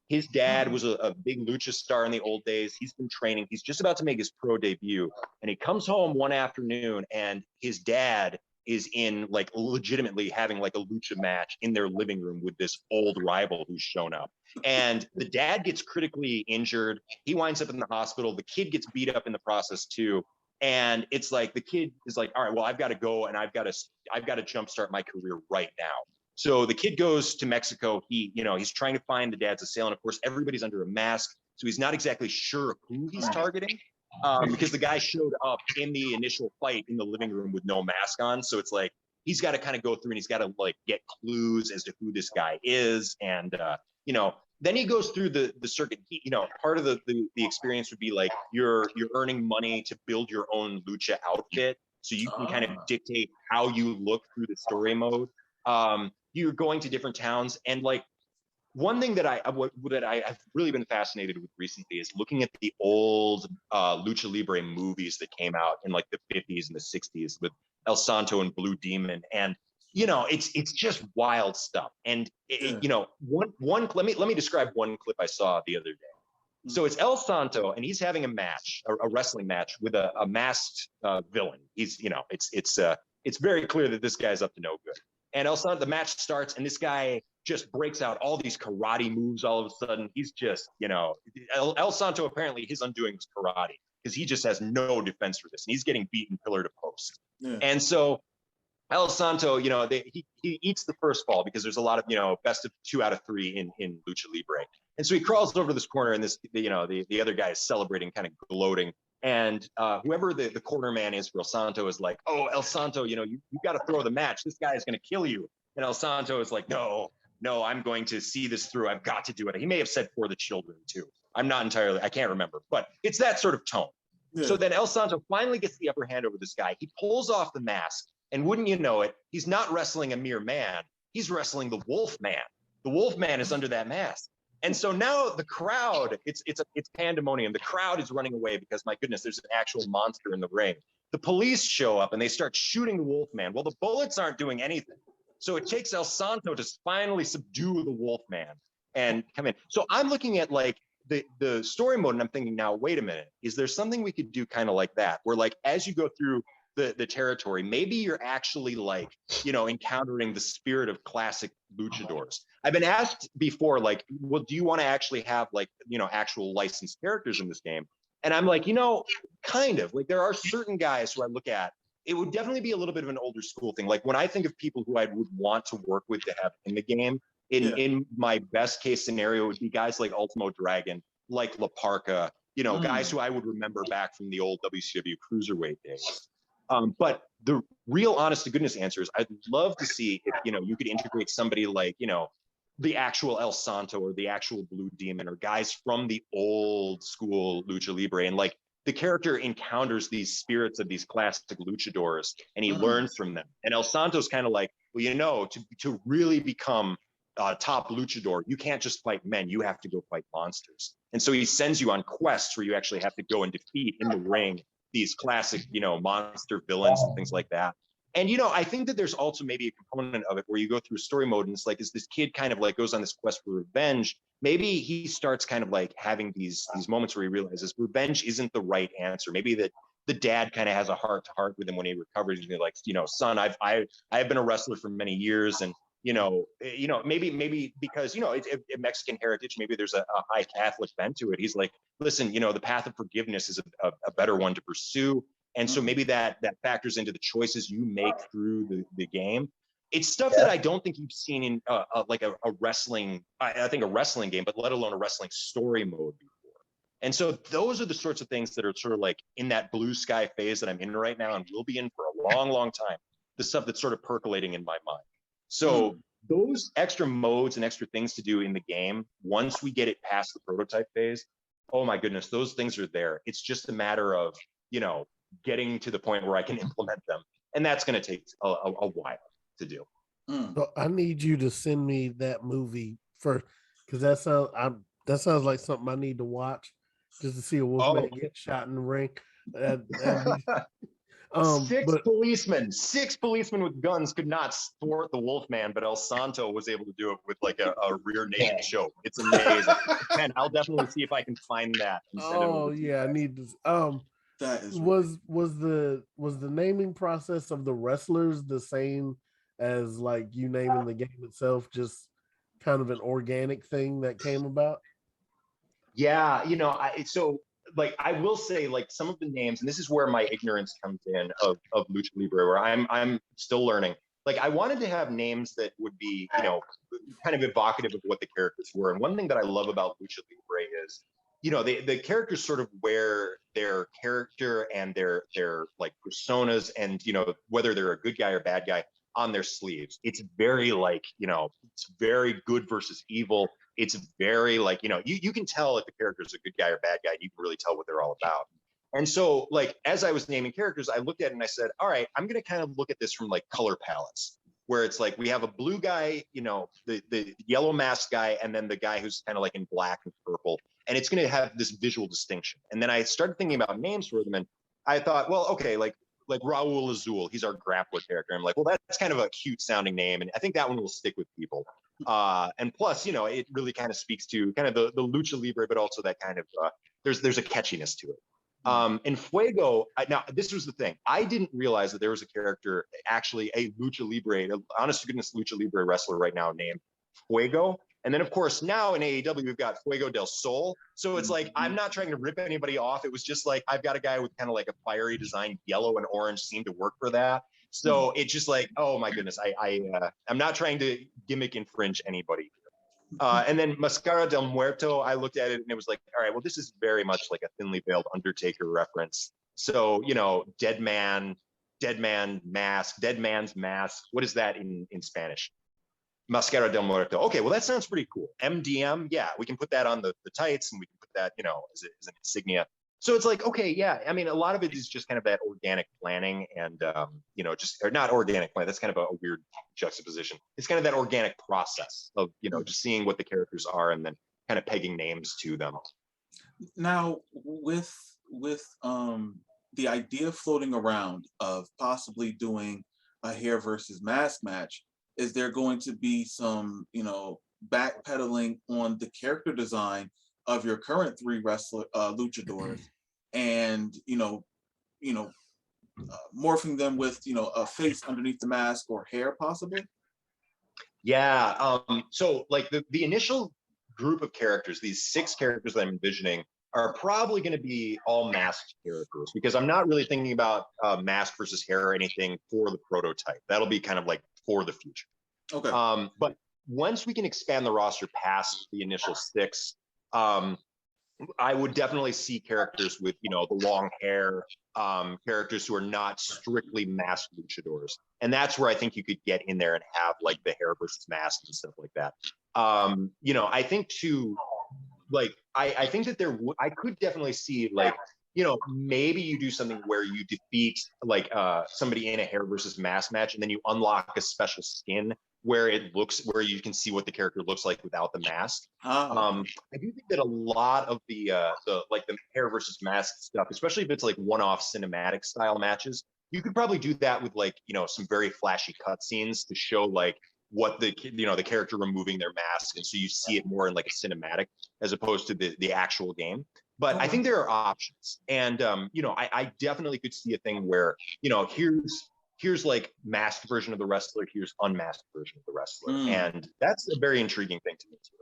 his dad was a big lucha star in the old days. He's been training. He's just about to make his pro debut. And he comes home one afternoon and his dad is in like legitimately having like a lucha match in their living room with this old rival who's shown up. And the dad gets critically injured. He winds up in the hospital. The kid gets beat up in the process too. And it's like the kid is like, all right, well, I've got to go and I've got to jumpstart my career right now. So the kid goes to Mexico. He's trying to find the dad's assailant. Of course, everybody's under a mask, so he's not exactly sure who he's targeting. Because the guy showed up in the initial fight in the living room with no mask on. So it's like, he's got to kind of go through and he's got to like get clues as to who this guy is. And, then he goes through the circuit. Part of the experience would be like, you're earning money to build your own lucha outfit. So you can kind of dictate how you look through the story mode. You're going to different towns, and like, one thing that I've really been fascinated with recently is looking at the old Lucha Libre movies that came out in like the 50s and the 60s with El Santo and Blue Demon. And, it's just wild stuff. And, let me describe one clip I saw the other day. So it's El Santo, and he's having a match, a wrestling match with a masked villain. He's, it's very clear that this guy's up to no good. And El Santo, the match starts, and this guy just breaks out all these karate moves all of a sudden. He's just, El Santo, apparently his undoing was karate, because he just has no defense for this. And he's getting beaten pillar to post. Yeah. And so El Santo, he eats the first fall because there's a lot of, best of 2 out of 3 in Lucha Libre. And so he crawls over this corner, and the other guy is celebrating, kind of gloating. And whoever the corner man is for El Santo is like, oh, El Santo, you got to throw the match. This guy is going to kill you. And El Santo is like, no, I'm going to see this through. I've got to do it. He may have said for the children too. I can't remember, but it's that sort of tone. Yeah. So then El Santo finally gets the upper hand over this guy. He pulls off the mask, and wouldn't you know it, he's not wrestling a mere man. He's wrestling the Wolf Man. The Wolf Man is under that mask. And so now the crowd, it's pandemonium. The crowd is running away because, my goodness, there's an actual monster in the ring. The police show up and they start shooting the Wolfman. Well, the bullets aren't doing anything. So it takes El Santo to finally subdue the Wolfman and come in. So I'm looking at like the story mode, and I'm thinking now, wait a minute, is there something we could do kind of like that? Where like, as you go through the territory, maybe you're actually like, encountering the spirit of classic luchadors. I've been asked before, like, well, do you want to actually have like, actual licensed characters in this game? And I'm like, kind of. Like, there are certain guys who I look at, it would definitely be a little bit of an older school thing. Like, when I think of people who I would want to work with to have in the game, in my best case scenario, it would be guys like Ultimo Dragon, like La Parka, guys who I would remember back from the old WCW Cruiserweight days. But the real honest to goodness answer is, I'd love to see if, you could integrate somebody like, the actual El Santo or the actual Blue Demon, or guys from the old school Lucha Libre. And like, the character encounters these spirits of these classic luchadors, and he learns from them. And El Santo's kind of like, well, to really become a top luchador, you can't just fight men, you have to go fight monsters. And so he sends you on quests where you actually have to go and defeat in the ring these classic, monster villains and things like that. And, I think that there's also maybe a component of it where you go through story mode, and it's like, as this kid kind of like goes on this quest for revenge, maybe he starts kind of like having these moments where he realizes revenge isn't the right answer. Maybe that the dad kind of has a heart to heart with him when he recovers, and he's like, son, I've been a wrestler for many years, and maybe because, it's a Mexican heritage, maybe there's a high Catholic bent to it. He's like, listen, the path of forgiveness is a better one to pursue. And so maybe that factors into the choices you make through the game. It's stuff that I don't think you've seen in like a wrestling, I think a wrestling game, but let alone a wrestling story mode before. And so those are the sorts of things that are sort of like in that blue sky phase that I'm in right now, and will be in for a long, long time. The stuff that's sort of percolating in my mind. So those extra modes and extra things to do in the game, once we get it past the prototype phase, oh my goodness, those things are there. It's just a matter of, getting to the point where I can implement them. And that's going to take a while to do. So I need you to send me that movie first, because that sounds like something I need to watch just to see a Wolfman get shot in the ring. Six policemen with guns could not thwart the Wolfman, but El Santo was able to do it with like a rear naked choke. It's amazing. Man, I'll definitely see if I can find that. And send it over to you. I need to. That is was the naming process of the wrestlers the same as like you naming the game itself, just kind of an organic thing that came about? Yeah, you know, I will say, like, some of the names, and this is where my ignorance comes in of Lucha Libre, where I'm still learning. Like, I wanted to have names that would be, you know, kind of evocative of what the characters were. And one thing that I love about Lucha Libre is, you know, the characters sort of wear their character and their like personas, and, you know, whether they're a good guy or bad guy, on their sleeves. It's very like, you know, it's very good versus evil. It's very like, you know, you can tell if the character's a good guy or bad guy. You can really tell what they're all about. And so, like, as I was naming characters, I looked at it and I said, all right, I'm going to kind of look at this from like color palettes, where it's like we have a blue guy, you know, the yellow mask guy, and then the guy who's kind of like in black and purple. And it's going to have this visual distinction. And then I started thinking about names for them, and I thought, well, okay, like Raul Azul, he's our grappler character. I'm like, well, that's kind of a cute sounding name, and I think that one will stick with people. And plus, you know, it really kind of speaks to kind of the Lucha Libre, but also that kind of there's a catchiness to it. And Fuego, now this was the thing. I didn't realize that there was a character, actually a Lucha Libre, honest to goodness Lucha Libre wrestler right now named Fuego. And then, of course, now in AEW, we've got Fuego del Sol. So it's like, I'm not trying to rip anybody off. It was just like, I've got a guy with kind of like a fiery design. Yellow and orange seemed to work for that. So it's just like, oh my goodness, I'm not trying to gimmick infringe anybody. And then Mascara del Muerto, I looked at it and it was like, all right, well, this is very much like a thinly veiled Undertaker reference. So, you know, dead man's mask. What is that in Spanish? Mascara del Muerto. Okay, well, that sounds pretty cool. MDM, yeah, we can put that on the tights, and we can put that, you know, as an insignia. So it's like, okay, yeah, I mean, a lot of it is just kind of that organic planning, and, you know, just, or not organic plan, that's kind of a weird juxtaposition. It's kind of that organic process of, you know, just seeing what the characters are and then kind of pegging names to them. Now, with the idea floating around of possibly doing a hair versus mask match, is there going to be some, you know, backpedaling on the character design of your current three luchadors, and morphing them with, you know, a face underneath the mask or hair possibly? Yeah. So like the initial group of characters, these 6 characters that I'm envisioning, are probably going to be all masked characters, because I'm not really thinking about mask versus hair or anything for the prototype. That'll be kind of like for the future. Okay. But once we can expand the roster past the initial 6, I would definitely see characters with, you know, the long hair, characters who are not strictly masked luchadors. And that's where I think you could get in there and have like the hair versus mask and stuff like that. You know, I think too, like, I think that I could definitely see, like, you know, maybe you do something where you defeat like somebody in a hair versus mask match, and then you unlock a special skin where you can see what the character looks like without the mask. I do think that a lot of the hair versus mask stuff, especially if it's like one-off cinematic style matches, you could probably do that with, like, you know, some very flashy cutscenes to show like what the character removing their mask, and so you see it more in like a cinematic as opposed to the actual game. But I think there are options, and you know, I definitely could see a thing where, you know, here's like masked version of the wrestler, here's unmasked version of the wrestler, and that's a very intriguing thing to me too.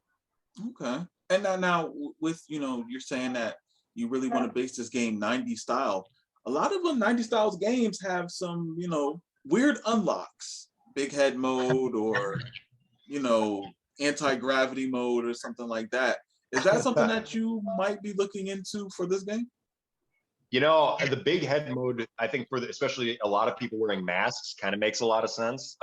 Okay. And now with, you know, you're saying that you really want to base this game 90s style. A lot of the 90s styles games have some, you know, weird unlocks, big head mode, or, you know, anti-gravity mode or something like that. Is that something that you might be looking into for this game? You know, the big head mode, I think especially a lot of people wearing masks, kind of makes a lot of sense.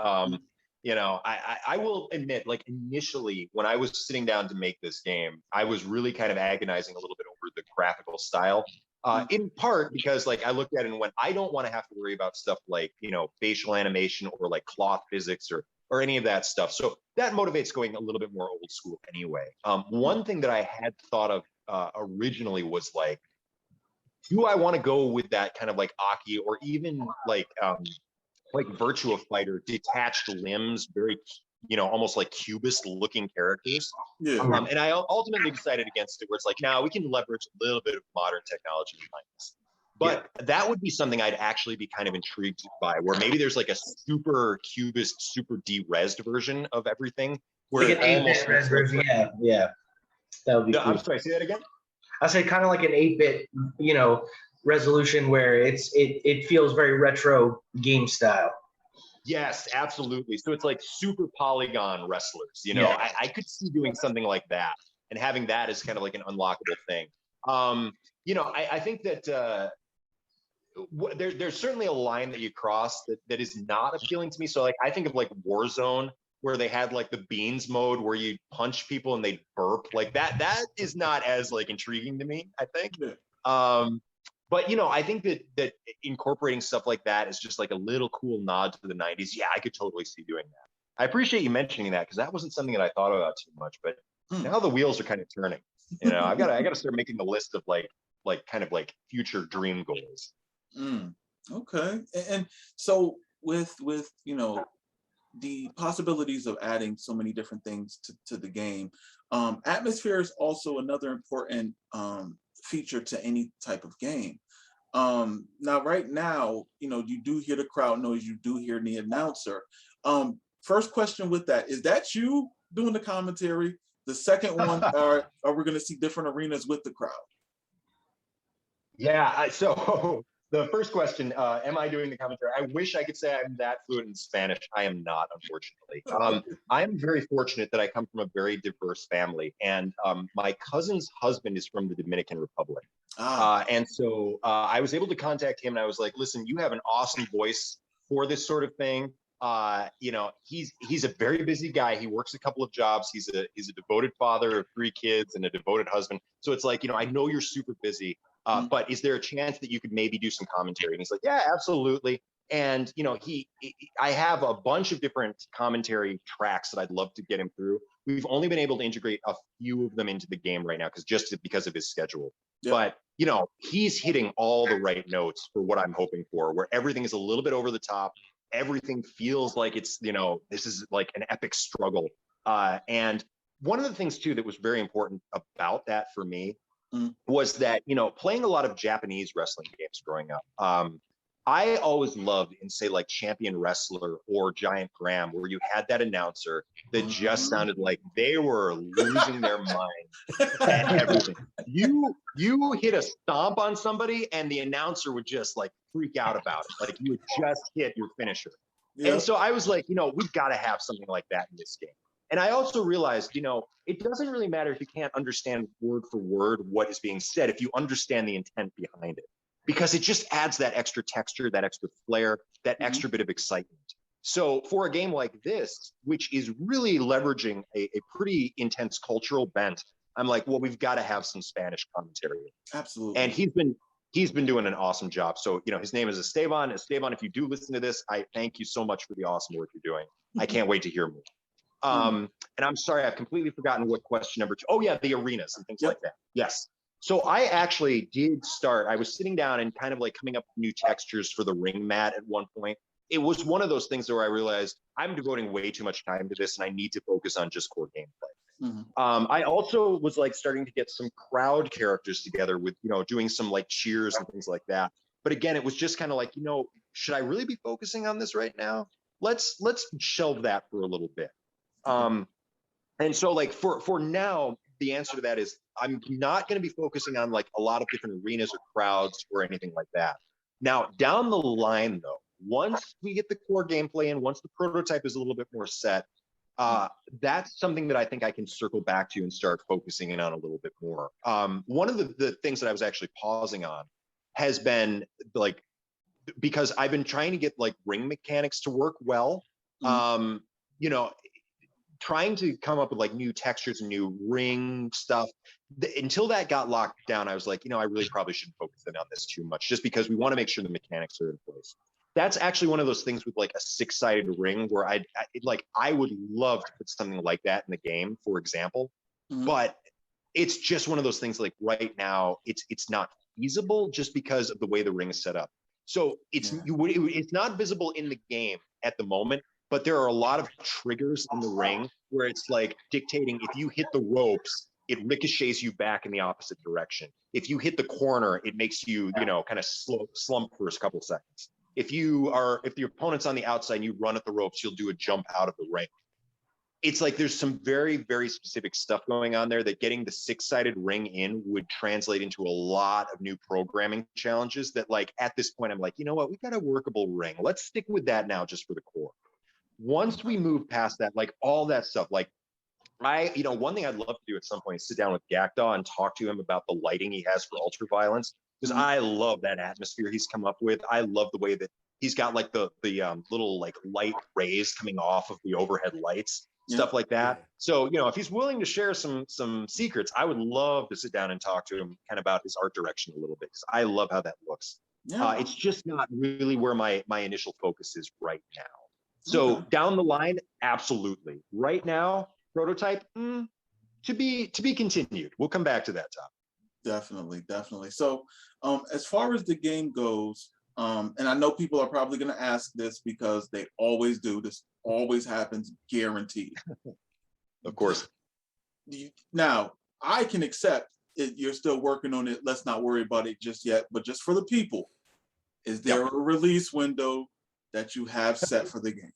You know, I will admit, like, initially when I was sitting down to make this game, I was really kind of agonizing a little bit over the graphical style. In part because like I looked at it and went, I don't want to have to worry about stuff like, facial animation or like cloth physics or any of that stuff. So that motivates going a little bit more old school anyway. One thing that I had thought of originally was like, do I want to go with that kind of like Aki or even like Virtua Fighter, detached limbs, very, almost like cubist looking characters. Yeah. And I ultimately decided against it, where it's like, now we can leverage a little bit of modern technology behind this. But that would be something I'd actually be kind of intrigued by, where maybe there's like a super cubist, super de-resed version of everything. Where like an 8-bit res version, yeah. That would be cool. I'm sorry, say that again? I said kind of like an 8-bit, resolution where it feels very retro game style. Yes, absolutely. So it's like super polygon wrestlers, I could see doing something like that and having that as kind of like an unlockable thing. I think that there's certainly a line that you cross that is not appealing to me. So like, I think of like Warzone, where they had like the beans mode where you punch people and they burp like that is not as like intriguing to me, I think. But I think that incorporating stuff like that is just like a little cool nod to the 90s. Yeah, I could totally see doing that. I appreciate you mentioning that, because that wasn't something that I thought about too much, but now the wheels are kind of turning. I gotta start making the list of like kind of like future dream goals. Okay. And so with the possibilities of adding so many different things to the game, atmosphere is also another important feature to any type of game. Now, right now, you do hear the crowd noise, you do hear the announcer. First question with that, is that you doing the commentary? The second one, are we going to see different arenas with the crowd? Yeah, so the first question, am I doing the commentary? I wish I could say I'm that fluent in Spanish. I am not, unfortunately. I'm very fortunate that I come from a very diverse family, and my cousin's husband is from the Dominican Republic. And so I was able to contact him, and I was like, listen, you have an awesome voice for this sort of thing. He's a very busy guy. He works a couple of jobs. He's a devoted father of 3 kids and a devoted husband. So it's like, I know you're super busy. But is there a chance that you could maybe do some commentary? And he's like, yeah, absolutely. And, I have a bunch of different commentary tracks that I'd love to get him through. We've only been able to integrate a few of them into the game right now, because of his schedule. Yep. But, he's hitting all the right notes for what I'm hoping for, where everything is a little bit over the top. Everything feels like it's, this is like an epic struggle. And one of the things, too, that was very important about that for me was that, playing a lot of Japanese wrestling games growing up, I always loved in, say, like Champion Wrestler or Giant Graham, where you had that announcer that just sounded like they were losing their mind at everything. You hit a stomp on somebody and the announcer would just like freak out about it. Like you would just hit your finisher. Yep. And so I was like, we've got to have something like that in this game. And I also realized, it doesn't really matter if you can't understand word for word what is being said, if you understand the intent behind it, because it just adds that extra texture, that extra flair, that extra bit of excitement. So for a game like this, which is really leveraging a pretty intense cultural bent, I'm like, well, we've got to have some Spanish commentary. Absolutely. And he's been doing an awesome job. So, his name is Esteban. Esteban, if you do listen to this, I thank you so much for the awesome work you're doing. I can't wait to hear more. And I'm sorry, I've completely forgotten what question number 2. Oh yeah, the arenas and things like that. Yes. So I actually did start, I was sitting down and kind of like coming up with new textures for the ring mat at one point. It was one of those things where I realized I'm devoting way too much time to this and I need to focus on just core gameplay. I also was like starting to get some crowd characters together with, doing some like cheers and things like that. But again, it was just kind of like, should I really be focusing on this right now? Let's shelve that for a little bit. And so like for now, the answer to that is I'm not going to be focusing on like a lot of different arenas or crowds or anything like that. Now, down the line though, once we get the core gameplay and once the prototype is a little bit more set, that's something that I think I can circle back to and start focusing in on a little bit more. One of the things that I was actually pausing on has been like, because I've been trying to get like ring mechanics to work well. trying to come up with like new textures and new ring stuff. Until that got locked down, I was like, I really probably shouldn't focus in on this too much, just because we want to make sure the mechanics are in place. That's actually one of those things with like a 6-sided ring where I would love to put something like that in the game, for example, but it's just one of those things like right now it's not feasible just because of the way the ring is set up. So it's not visible in the game at the moment, but there are a lot of triggers in the ring where it's like dictating if you hit the ropes, it ricochets you back in the opposite direction. If you hit the corner, it makes you, kind of slump for a couple seconds. If the opponent's on the outside and you run at the ropes, you'll do a jump out of the ring. It's like there's some very, very specific stuff going on there that getting the 6-sided ring in would translate into a lot of new programming challenges that like at this point, I'm like, you know what, we got a workable ring. Let's stick with that now just for the core. Once we move past that, like all that stuff, like one thing I'd love to do at some point is sit down with Gakdaw and talk to him about the lighting he has for Ultraviolence, because I love that atmosphere he's come up with. I love the way that he's got like the little like light rays coming off of the overhead lights, stuff like that. So, if he's willing to share some secrets, I would love to sit down and talk to him kind of about his art direction a little bit, because I love how that looks. It's just not really where my initial focus is right now. So down the line, absolutely. Right now, prototype, to be continued. We'll come back to that topic. Definitely. So as far as the game goes, and I know people are probably going to ask this because they always do. This always happens, guaranteed. Of course. Now, I can accept it. You're still working on it. Let's not worry about it just yet. But just for the people, is there a release window that you have set for the game?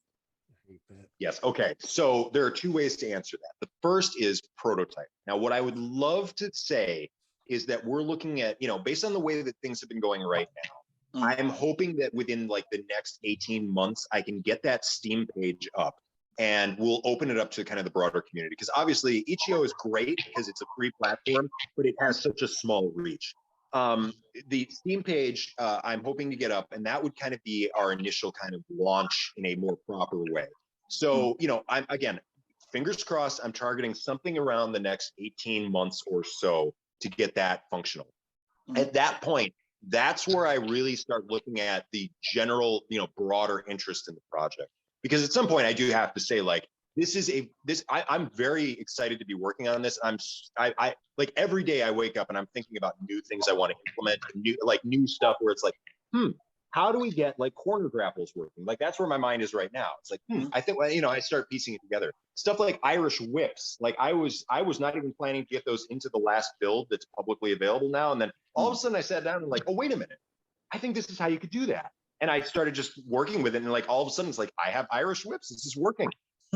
Yes. Okay. So there are 2 ways to answer that. The first is prototype. Now, what I would love to say is that we're looking at, based on the way that things have been going right now, I'm hoping that within like the next 18 months, I can get that Steam page up and we'll open it up to kind of the broader community. Because obviously itch.io is great because it's a free platform, but it has such a small reach. The Steam page, I'm hoping to get up, and that would kind of be our initial kind of launch in a more proper way. So, I'm again, fingers crossed, I'm targeting something around the next 18 months or so to get that functional. At that point, that's where I really start looking at the general, broader interest in the project. Because at some point I do have to say, like, I'm very excited to be working on this. I like every day I wake up and I'm thinking about new things I want to implement, new stuff where it's like, how do we get like corner grapples working? Like that's where my mind is right now. It's like, I think, I start piecing it together. Stuff like Irish whips. Like I was not even planning to get those into the last build that's publicly available now. And then all of a sudden I sat down and like, oh, wait a minute. I think this is how you could do that. And I started just working with it. And like all of a sudden it's like, I have Irish whips. This is working.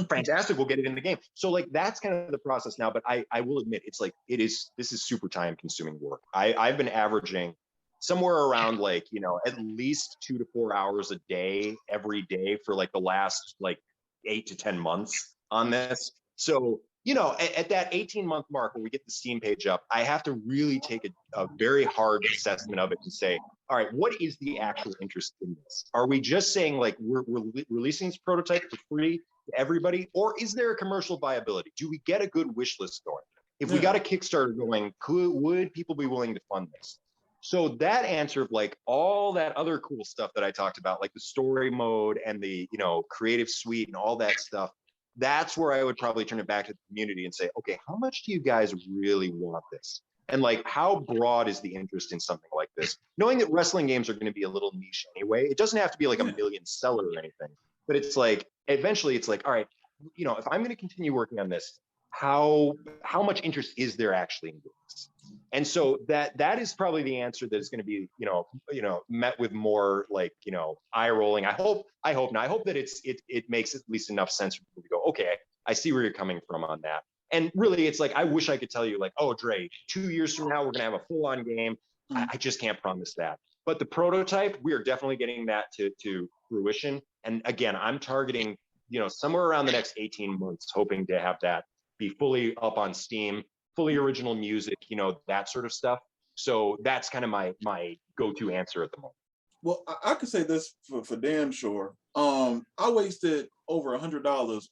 Fantastic. We'll get it in the game. So like, that's kind of the process now, but I will admit it's like, this is super time consuming work. I've been averaging somewhere around like, at least 2 to 4 hours a day, every day for like the last like 8 to 10 months on this. So, at that 18-month mark, when we get the Steam page up, I have to really take a very hard assessment of it and say, all right, what is the actual interest in this? Are we just saying like, we're releasing this prototype for free to everybody, or is there a commercial viability? Do we get a good wish list going? If we got a Kickstarter going, would people be willing to fund this? So that answer of like all that other cool stuff that I talked about, like the story mode and the, creative suite and all that stuff, that's where I would probably turn it back to the community and say, okay, how much do you guys really want this? And like, how broad is the interest in something like this? Knowing that wrestling games are going to be a little niche anyway, it doesn't have to be like a million seller or anything, but it's like, eventually it's like, all right, if I'm going to continue working on this, how much interest is there actually in this? And so that is probably the answer that is going to be, met with more like, eye rolling. I hope not. I hope that it makes at least enough sense for people to go, okay, I see where you're coming from on that. And really, it's like, I wish I could tell you like, oh, Dre, 2 years from now, we're going to have a full on game. I just can't promise that. But the prototype, we are definitely getting that to fruition. And again, I'm targeting, somewhere around the next 18 months, hoping to have that be fully up on Steam, fully original music, that sort of stuff. So that's kind of my go-to answer at the moment. Well, I could say this for damn sure. I wasted over $100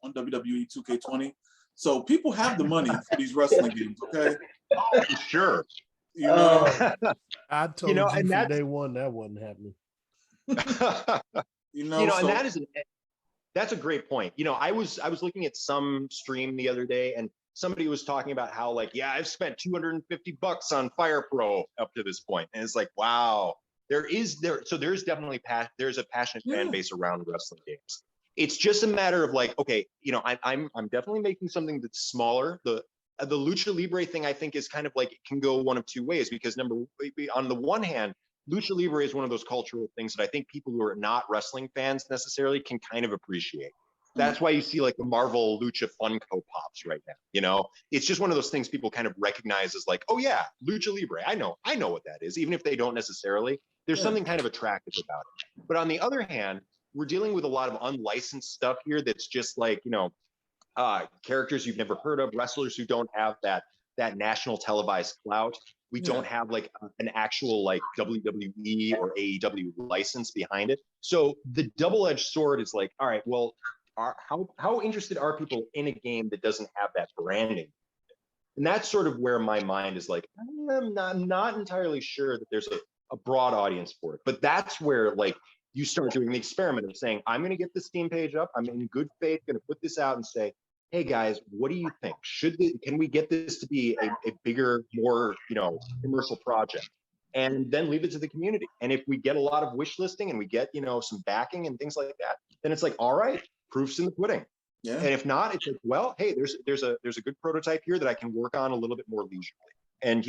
on WWE 2K20. So people have the money for these wrestling games, okay? Oh, for sure. You know, I told you, and from day one that wasn't happening. so that's a great point. I was looking at some stream the other day, and somebody was talking about how, like, yeah, I've spent $250 on Fire Pro up to this point, and it's like, wow, there's definitely there's a passionate fan base around wrestling games. It's just a matter of like, okay, I'm definitely making something that's smaller. The Lucha Libre thing, I think, is kind of like, it can go one of two ways, because on the one hand, Lucha Libre is one of those cultural things that I think people who are not wrestling fans necessarily can kind of appreciate. That's why you see like the Marvel Lucha Funko Pops right now. It's just one of those things people kind of recognize as like, oh yeah, Lucha Libre. I know what that is, even if they don't necessarily. There's something kind of attractive about it. But on the other hand, we're dealing with a lot of unlicensed stuff here that's just like, characters you've never heard of, wrestlers who don't have that national televised clout. We don't have like an actual like WWE or AEW license behind it. So the double-edged sword is like, all right, well, how interested are people in a game that doesn't have that branding? And that's sort of where my mind is like, I'm not entirely sure that there's a broad audience for it. But that's where like you start doing the experiment of saying, I'm going to get the Steam page up. I'm in good faith going to put this out and say, hey guys, what do you think? Can we get this to be a bigger, more commercial project? And then leave it to the community. And if we get a lot of wish listing and we get some backing and things like that, then it's like, all right, proof's in the pudding. Yeah. And if not, it's like, well, hey, there's a good prototype here that I can work on a little bit more leisurely. And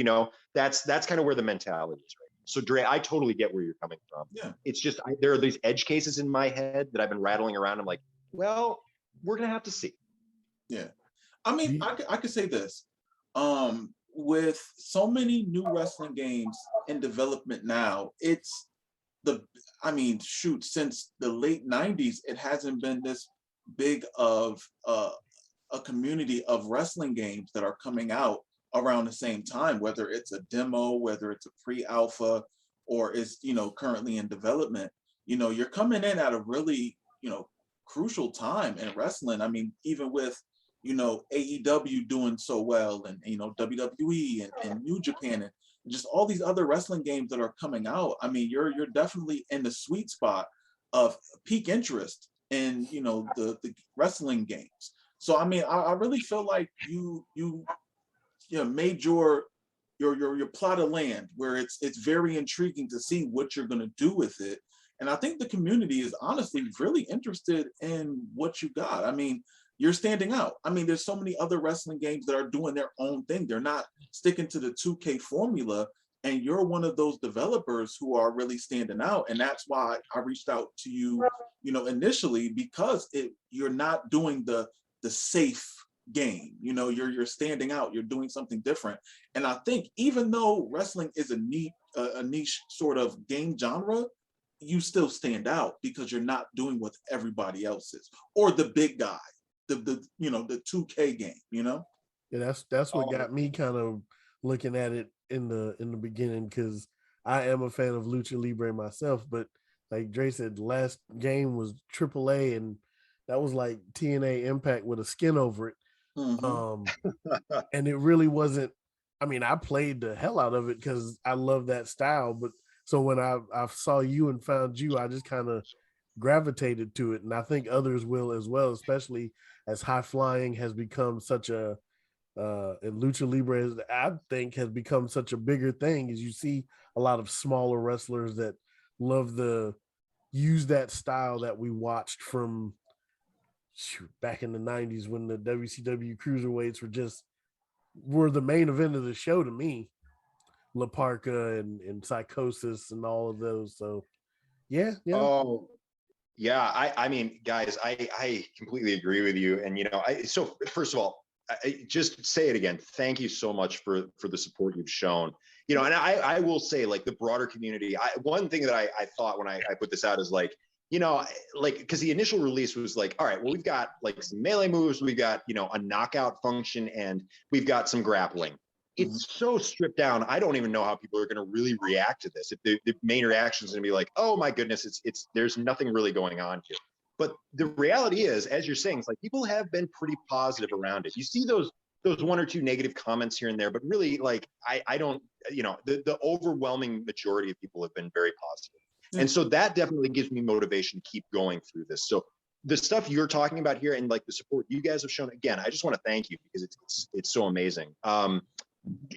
that's kind of where the mentality is, right? So Dre, I totally get where you're coming from. Yeah. It's just there are these edge cases in my head that I've been rattling around. I'm like, well, we're gonna have to see. Yeah, I mean, I could say this. With so many new wrestling games in development now, since the late 90s, it hasn't been this big of a community of wrestling games that are coming out around the same time, whether it's a demo, whether it's a pre-alpha, or is currently in development. You're coming in at a really crucial time in wrestling. I mean, even with AEW doing so well, and WWE and New Japan, and just all these other wrestling games that are coming out. I mean, you're definitely in the sweet spot of peak interest in the wrestling games. So I mean, I really feel like you made your plot of land where it's very intriguing to see what you're going to do with it. And I think the community is honestly really interested in what you got. I mean, you're standing out. I mean, there's so many other wrestling games that are doing their own thing. They're not sticking to the 2K formula, and you're one of those developers who are really standing out. And that's why I reached out to you, initially, because you're not doing the safe game. You're standing out. You're doing something different. And I think even though wrestling is a niche sort of game genre, you still stand out because you're not doing what everybody else is, or the big guy, the 2K game. Yeah, that's what got me kind of looking at it in the beginning, because I am a fan of Lucha Libre myself, but like Dre said, the last game was AAA, and that was like TNA Impact with a skin over it. Mm-hmm. And it really wasn't. I mean, I played the hell out of it because I love that style, but so when I saw you and found you, I just kind of gravitated to it, and I think others will as well, especially as high flying has become such a and Lucha Libre, I think, has become such a bigger thing, as you see a lot of smaller wrestlers that love use that style that we watched from back in the 90s when the WCW cruiserweights were the main event of the show to me. La Parka and Psychosis and all of those. So yeah. Oh yeah. I mean, guys, I completely agree with you. And so first of all, I just say it again. Thank you so much for the support you've shown. And I will say, like, the broader community. One thing that I thought when I put this out is like, because the initial release was like, all right, well, we've got like some melee moves, we've got a knockout function, and we've got some grappling. It's so stripped down. I don't even know how people are going to really react to this. If the main reaction is going to be like, oh my goodness, it's there's nothing really going on here. But the reality is, as you're saying, it's like people have been pretty positive around it. You see those one or two negative comments here and there, but really, like, I don't, you know, the overwhelming majority of people have been very positive. And so that definitely gives me motivation to keep going through this. So the stuff you're talking about here and like the support you guys have shown, again, I just want to thank you because it's so amazing.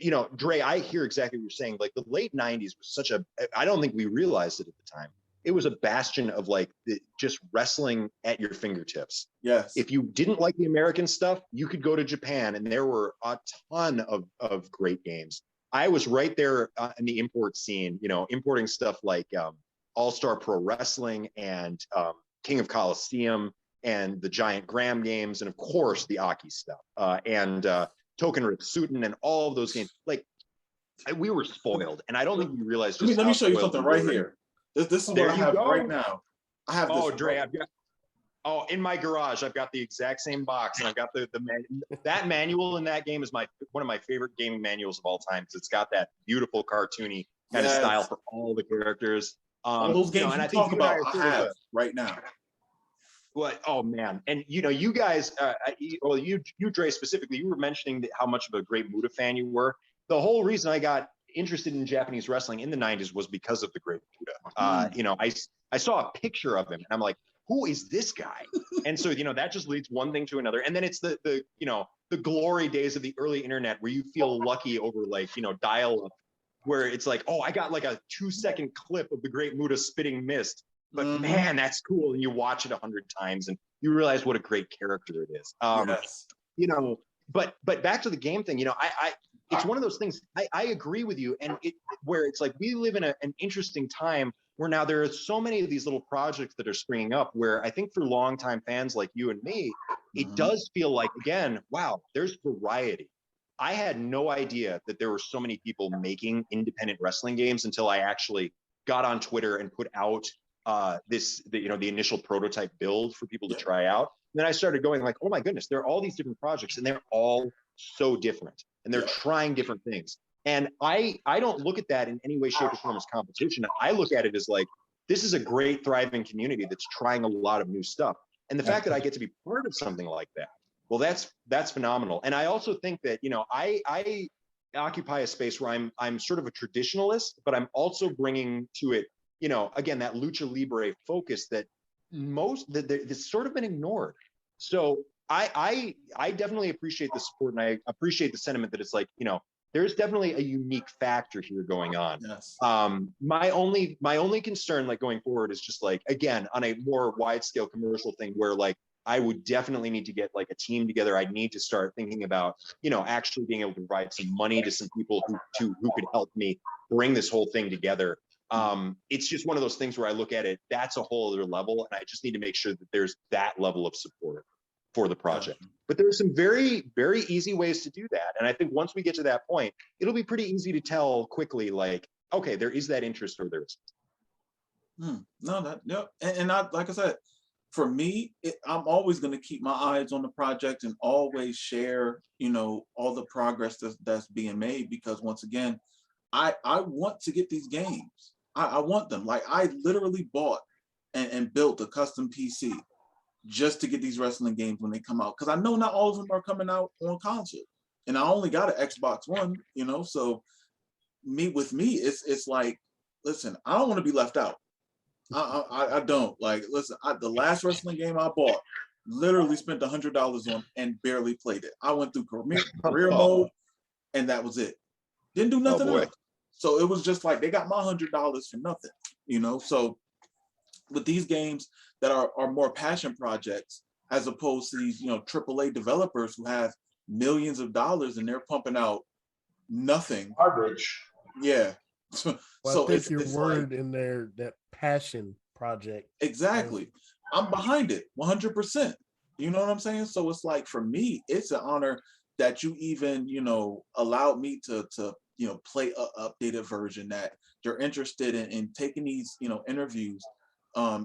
You know, Dre, I hear exactly what you're saying. Like the late 90s was such a, I don't think we realized it at the time. It was a bastion of like just wrestling at your fingertips. Yes. If you didn't like the American stuff, you could go to Japan and there were a ton of great games. I was right there in the import scene, you know, importing stuff like All-Star Pro Wrestling and King of Coliseum and the Giant Graham games, and of course the Aki stuff and Token Ritsuten and all of those games. Like we were spoiled, and I don't think we realized. Let me show you something right here. This is what I have right now. I have this. Oh, Dre, I've got. Oh, in my garage, I've got the exact same box, and I've got that manual in that game is one of my favorite gaming manuals of all time because it's got that beautiful cartoony kind of style for all the characters. All those games you talk about, I have right now. What? Oh man! And you know, you guys, well, you Dre specifically, you were mentioning how much of a great Muta fan you were. The whole reason I got interested in Japanese wrestling in the 90s was because of the great Muta. You know, I saw a picture of him, and I'm like, who is this guy? And so, you know, that just leads one thing to another. And then it's the you know, the glory days of the early internet where you feel lucky over like, you know, dial-up, where it's like, oh, I got like a 2-second clip of the great Muta spitting mist. But man, that's cool. And you watch it 100 times and you realize what a great character it is. You know, but back to the game thing, you know, it's one of those things, I agree with you. And where it's like, we live in an interesting time where now there are so many of these little projects that are springing up where I think for longtime fans like you and me, it does feel like, again, wow, there's variety. I had no idea that there were so many people making independent wrestling games until I actually got on Twitter and put out the initial prototype build for people to try out. And then I started going like, oh my goodness, there are all these different projects and they're all so different and they're trying different things. And I don't look at that in any way, shape, or form as competition. I look at it as like, this is a great, thriving community that's trying a lot of new stuff. And the fact that I get to be part of something like that, well, that's phenomenal. And I also think that, you know, I occupy a space where I'm sort of a traditionalist, but I'm also bringing to it, you know, again, that Lucha Libre focus that that's sort of been ignored. So I definitely appreciate the support, and I appreciate the sentiment that it's like, you know, there's definitely a unique factor here going on. Yes. My only concern, like going forward, is just like, again, on a more wide scale commercial thing where like I would definitely need to get like a team together. I'd need to start thinking about, you know, actually being able to provide some money to some people who could help me bring this whole thing together. It's just one of those things where I look at it, that's a whole other level. And I just need to make sure that there's that level of support for the project. But there are some very, very easy ways to do that. And I think once we get to that point, it'll be pretty easy to tell quickly, like, okay, there is that interest or there isn't. And I, like I said, for me, I'm always going to keep my eyes on the project and always share, you know, all the progress that's being made, because once again, I want to get these games. I want them. Like I literally bought and built a custom PC just to get these wrestling games when they come out, because I know not all of them are coming out on console, and I only got an Xbox One, you know. So with me, it's like, listen, I don't want to be left out. I don't like. Listen, the last wrestling game I bought, literally spent $100 on and barely played it. I went through career mode, and that was it. Didn't do nothing else. So it was just like they got my $100 for nothing, you know. So with these games that are more passion projects, as opposed to these, you know, AAA developers who have millions of dollars and they're pumping out nothing. Garbage. Yeah. Well, So I think your it's word like, in there, that passion project. Exactly. I'm behind it 100%. You know what I'm saying? So it's like, for me, it's an honor that you even, you know, allowed me to you know, play a updated version, that you're interested in taking these, you know, interviews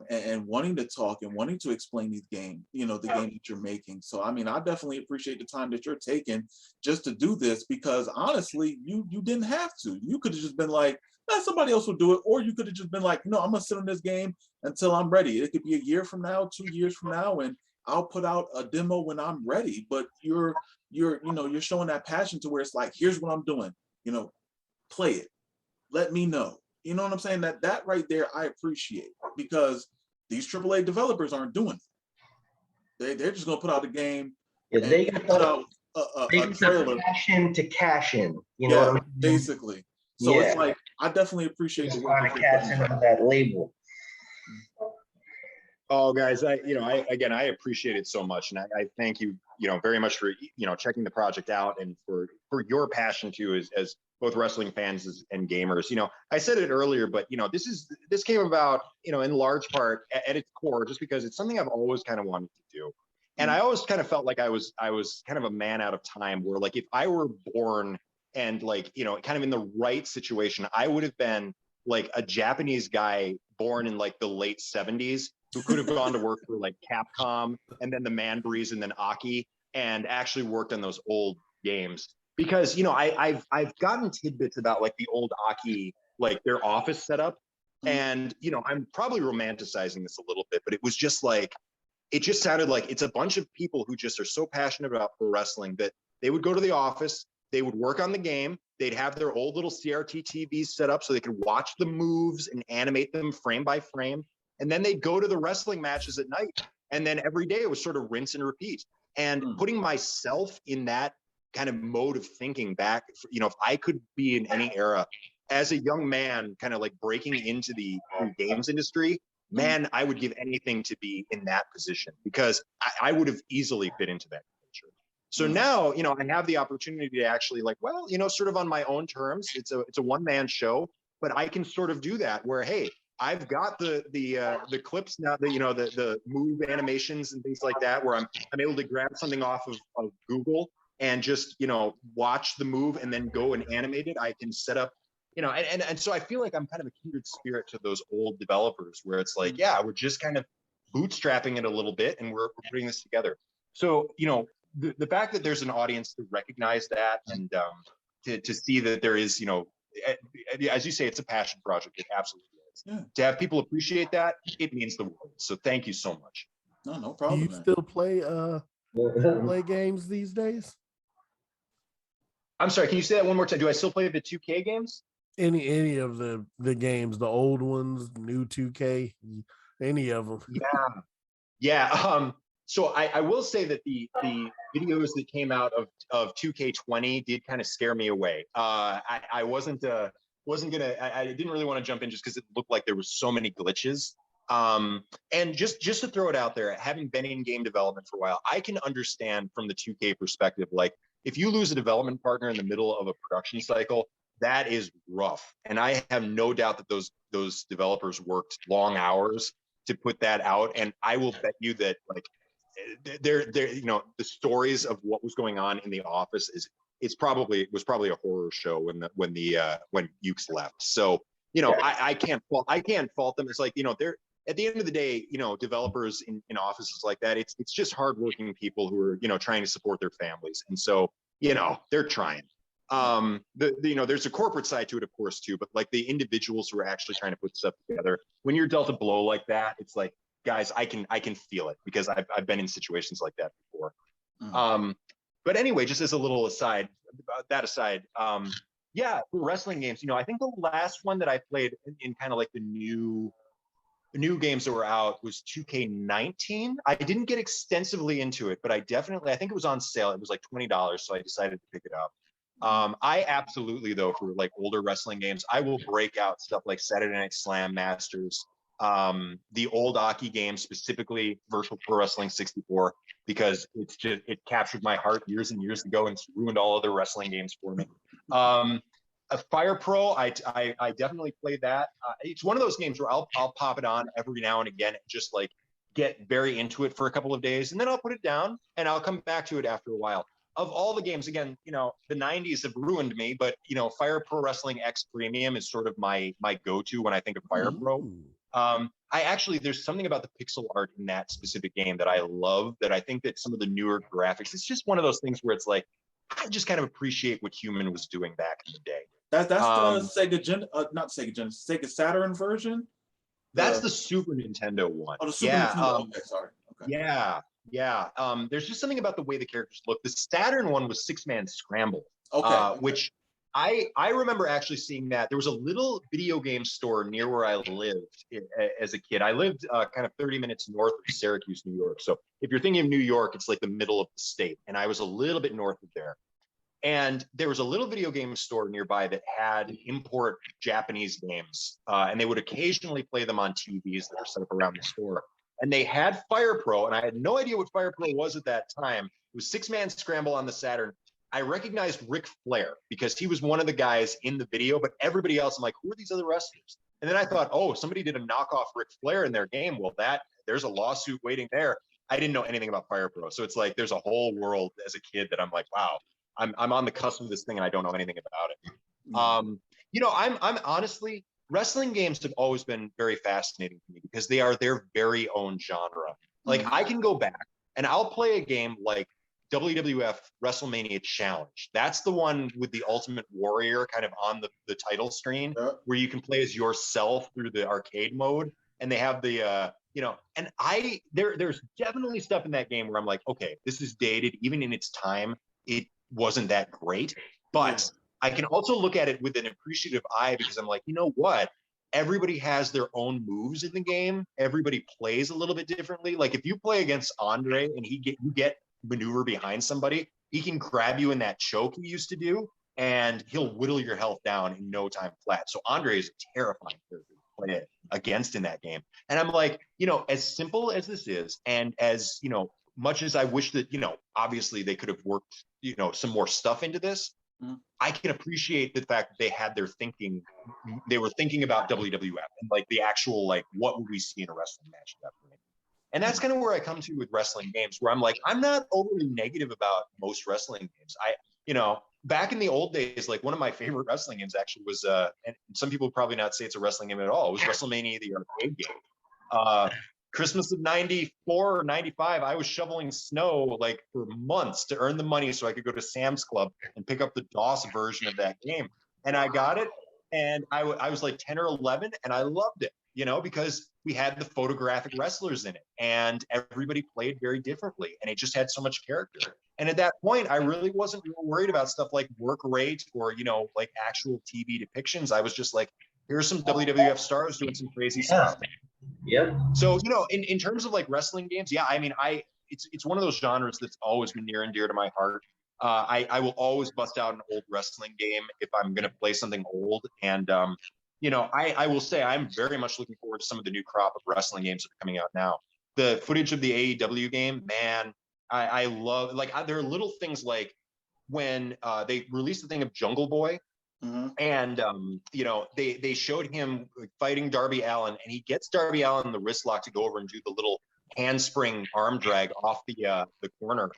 and wanting to talk and wanting to explain these games, the game that you're making. So, I mean, I definitely appreciate the time that you're taking just to do this, because honestly, you didn't have to. You could have just been like, somebody else will do it. Or you could have just been like, no, I'm going to sit on this game until I'm ready. It could be a year from now, 2 years from now, and I'll put out a demo when I'm ready. But you're showing that passion to where it's like, here's what I'm doing, play it. Let me know. You know what I'm saying? That right there, I appreciate, because these AAA developers aren't doing it. They're just gonna put out a game. Yeah, and they got put out a trailer. passion to cash in. You know Yeah, what I'm saying? basically. So it's like, I definitely appreciate the Just work. trying to cash in on that label. Oh, guys, I appreciate it so much, and I thank you, very much for checking the project out, and for your passion too, as both wrestling fans and gamers. I said it earlier, but this came about, in large part at its core, just because it's something I've always kind of wanted to do, and I always kind of felt like I was kind of a man out of time, where like if I were born and like kind of in the right situation, I would have been like a Japanese guy born in like the late 70s. Who could have gone to work for like Capcom and then the Man Breeze and then Aki, and actually worked on those old games. Because I've gotten tidbits about like the old Aki, like their office setup, and I'm probably romanticizing this a little bit, but it was just like, it just sounded like it's a bunch of people who just are so passionate about pro wrestling that they would go to the office, they would work on the game, they'd have their old little CRT TVs set up so they could watch the moves and animate them frame by frame. And then they'd go to the wrestling matches at night. And then every day it was sort of rinse and repeat. And putting myself in that kind of mode of thinking back, if I could be in any era as a young man, kind of like breaking into the games industry, man, I would give anything to be in that position, because I would have easily fit into that culture. So now, I have the opportunity to actually like, well, sort of on my own terms, it's a one-man show, but I can sort of do that where, hey, I've got the clips now, the move animations and things like that, where I'm able to grab something off of Google and just watch the move and then go and animate it. I can set up, and so I feel like I'm kind of a kindred spirit to those old developers, where it's like, yeah, we're just kind of bootstrapping it a little bit and we're putting this together. So the fact that there's an audience to recognize that, and to see that there is, as you say, it's a passion project. It absolutely is. Yeah. To have people appreciate that, it means the world. So thank you so much. No problem. Do you still play games these days? I'm sorry, can you say that one more time? Do I still play the 2K games? Any of the games, the old ones, new 2K, any of them? Yeah. So I will say that the videos that came out of 2K20 did kind of scare me away. I didn't really want to jump in just because it looked like there was so many glitches. And just to throw it out there, having been in game development for a while, I can understand from the 2K perspective, like if you lose a development partner in the middle of a production cycle, that is rough. And I have no doubt that those developers worked long hours to put that out. And I will bet you that like they're the stories of what was going on in the office was probably a horror show when Ukes left. So I can't fault them. It's like they're at the end of the day, developers in offices like that, it's just hardworking people who are trying to support their families, and so they're trying. There's a corporate side to it, of course, too, but like the individuals who are actually trying to put stuff together, when you're dealt a blow like that, it's like, guys, I can feel it, because I've been in situations like that before. But anyway, just as a little aside, yeah, for wrestling games, I think the last one that I played in kind of like the new games that were out was 2K19. I didn't get extensively into it, but I think it was on sale. It was like $20, so I decided to pick it up. I absolutely, though, for like older wrestling games, I will break out stuff like Saturday Night Slam Masters, the old Aki games, specifically Virtual Pro Wrestling 64, because it captured my heart years and years ago and it's ruined all other wrestling games for me. A Fire Pro, I definitely played that. It's one of those games where I'll pop it on every now and again and just like get very into it for a couple of days, and then I'll put it down and I'll come back to it after a while. Of all the games, again, the 90s have ruined me, but Fire Pro Wrestling X Premium is sort of my go-to when I think of Fire Pro. There's something about the pixel art in that specific game that I love, that I think that some of the newer graphics, it's just one of those things where it's like, I just kind of appreciate what Human was doing back in the day. That's the Sega Saturn version? That's the Super Nintendo one. Oh, the Super Nintendo. Okay, sorry. Okay. Yeah. There's just something about the way the characters look. The Saturn one was 6-man scramble. Okay. Which I remember actually seeing that. There was a little video game store near where I lived as a kid. I lived kind of 30 minutes north of Syracuse, New York. So if you're thinking of New York, it's like the middle of the state. And I was a little bit north of there. And there was a little video game store nearby that had import Japanese games. And they would occasionally play them on TVs that are set up around the store. And they had Fire Pro, and I had no idea what Fire Pro was at that time. It was 6-man scramble on the Saturn. I recognized Ric Flair because he was one of the guys in the video, but everybody else, I'm like, who are these other wrestlers? And then I thought, oh, somebody did a knockoff Ric Flair in their game. Well, there's a lawsuit waiting there. I didn't know anything about Fire Pro. So it's like, there's a whole world as a kid that I'm like, wow, I'm on the cusp of this thing and I don't know anything about it. I'm honestly, wrestling games have always been very fascinating to me because they are their very own genre. Like I can go back and I'll play a game like WWF WrestleMania Challenge. That's the one with the Ultimate Warrior kind of on the title screen, where you can play as yourself through the arcade mode. And they have the, and there's definitely stuff in that game where I'm like, okay, this is dated. Even in its time, it wasn't that great. But I can also look at it with an appreciative eye because I'm like, you know what? Everybody has their own moves in the game. Everybody plays a little bit differently. Like if you play against Andre and you get maneuver behind somebody, he can grab you in that choke he used to do, and he'll whittle your health down in no time flat. So Andre is a terrifying character to play against in that game. And I'm like, as simple as this is, and as, much as I wish that, obviously they could have worked, some more stuff into this, I can appreciate the fact that they had their thinking. They were thinking about WWF and like the actual, like, what would we see in a wrestling match at that point? And that's kind of where I come to with wrestling games, where I'm like, I'm not overly negative about most wrestling games. Back in the old days, like one of my favorite wrestling games actually was, and some people would probably not say it's a wrestling game at all. It was WrestleMania, the arcade game. Christmas of 94 or 95, I was shoveling snow like for months to earn the money so I could go to Sam's Club and pick up the DOS version of that game. And I got it, and I was like 10 or 11, and I loved it, because we had the photographic wrestlers in it, and everybody played very differently, and it just had so much character. And at that point, I really wasn't real worried about stuff like work rate or, like actual TV depictions. I was just like, here's some WWF stars doing some crazy stuff. Yeah. So, in terms of like wrestling games, it's one of those genres that's always been near and dear to my heart. I will always bust out an old wrestling game if I'm going to play something old. And, I will say I'm very much looking forward to some of the new crop of wrestling games that are coming out now. The footage of the AEW game, man, I love, like, there are little things like when they released the thing of Jungle Boy. And, they showed him fighting Darby Allin, and he gets Darby Allin the wrist lock to go over and do the little handspring arm drag off the corner.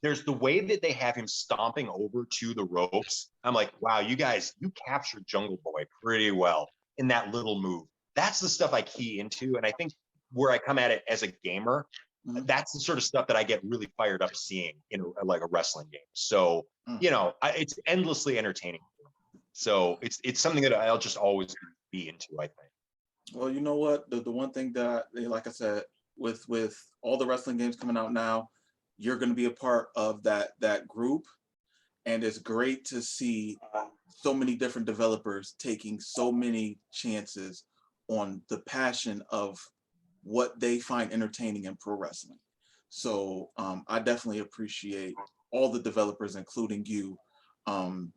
There's the way that they have him stomping over to the ropes. I'm like, wow, you captured Jungle Boy pretty well in that little move. That's the stuff I key into. And I think where I come at it as a gamer, that's the sort of stuff that I get really fired up seeing in a wrestling game. So, it's endlessly entertaining. So it's something that I'll just always be into, I think. Well, you know what? The one thing that, like I said, with all the wrestling games coming out now, you're going to be a part of that group. And it's great to see so many different developers taking so many chances on the passion of what they find entertaining in pro wrestling. So I definitely appreciate all the developers, including you,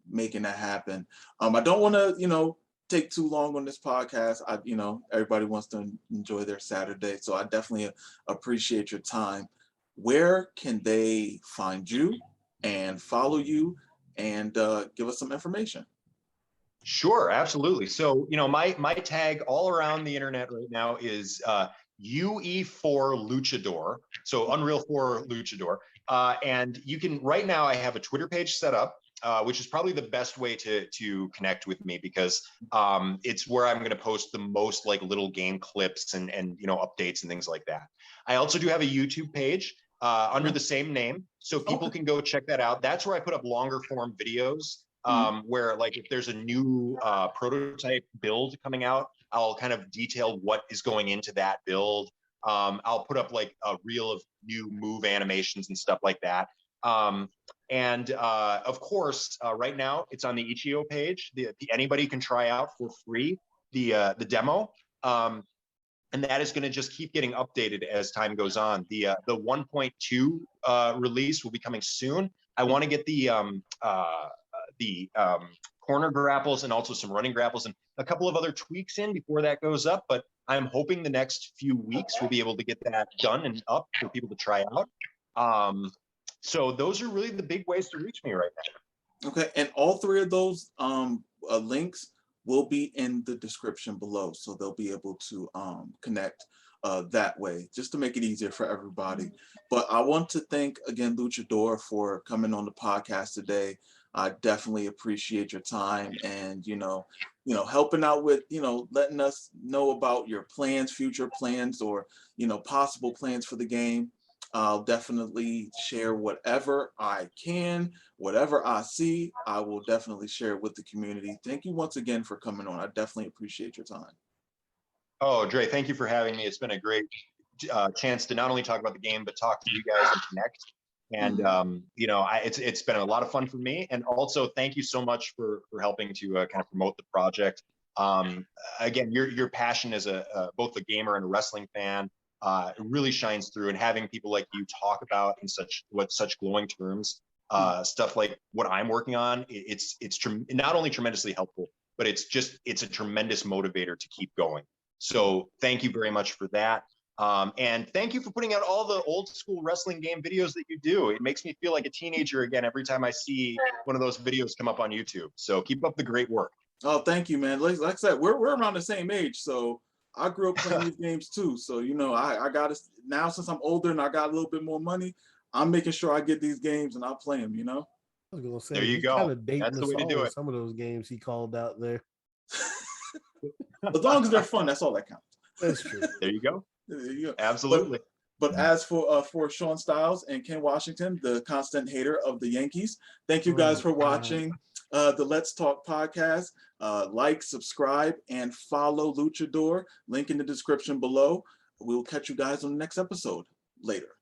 making that happen. I don't want to, take too long on this podcast. Everybody wants to enjoy their Saturday, so I definitely appreciate your time. Where can they find you and follow you and give us some information? Sure, absolutely. So, my tag all around the internet right now is UE4 Luchador. So Unreal 4 Luchador. And you can, right now I have a Twitter page set up. which is probably the best way to connect with me, because it's where I'm going to post the most like little game clips and updates and things like that. I also do have a YouTube page under the same name, so people can go check that out. That's where I put up longer form videos, where like if there's a new prototype build coming out, I'll kind of detail what is going into that build. I'll put up like a reel of new move animations and stuff like that. And of course, right now it's on the Itch.io page. Anybody can try out for free the demo, and that is going to just keep getting updated as time goes on. The 1.2 release will be coming soon. I want to get the corner grapples and also some running grapples and a couple of other tweaks in before that goes up. But I'm hoping the next few weeks we'll be able to get that done and up for people to try out. So those are really the big ways to reach me right now. Okay, and all three of those links will be in the description below, so they'll be able to connect that way, just to make it easier for everybody. But I want to thank again Luchador for coming on the podcast today. I definitely appreciate your time and helping out with letting us know about your plans, future plans, or possible plans for the game. I'll definitely share whatever I can, whatever I see, I will definitely share it with the community. Thank you once again for coming on. I definitely appreciate your time. Oh, Dre, thank you for having me. It's been a great chance to not only talk about the game, but talk to you guys and connect. And it's been a lot of fun for me. And also, thank you so much for helping to kind of promote the project. Again, your passion as both a gamer and a wrestling fan it really shines through, and having people like you talk about in such glowing terms stuff like what I'm working on, it's not only tremendously helpful, but it's a tremendous motivator to keep going. So thank you very much for that. And thank you for putting out all the old school wrestling game videos that you do. It makes me feel like a teenager again every time I see one of those videos come up on YouTube. So keep up the great work. Oh, thank you, man. Like I said, we're around the same age, so I grew up playing these games too. So I got to now, since I'm older and I got a little bit more money, I'm making sure I get these games and I play them. I was gonna say, there you go. Kind of dating That's the way to do it. Some of those games he called out there. As long as they're fun, that's all that counts. That's true. There you go. There you go. Absolutely. But as for Sean Styles and Ken Washington, the constant hater of the Yankees, thank you guys for watching the Let's Talk podcast. Like, subscribe, and follow Luchador. Link in the description below. We'll catch you guys on the next episode. Later.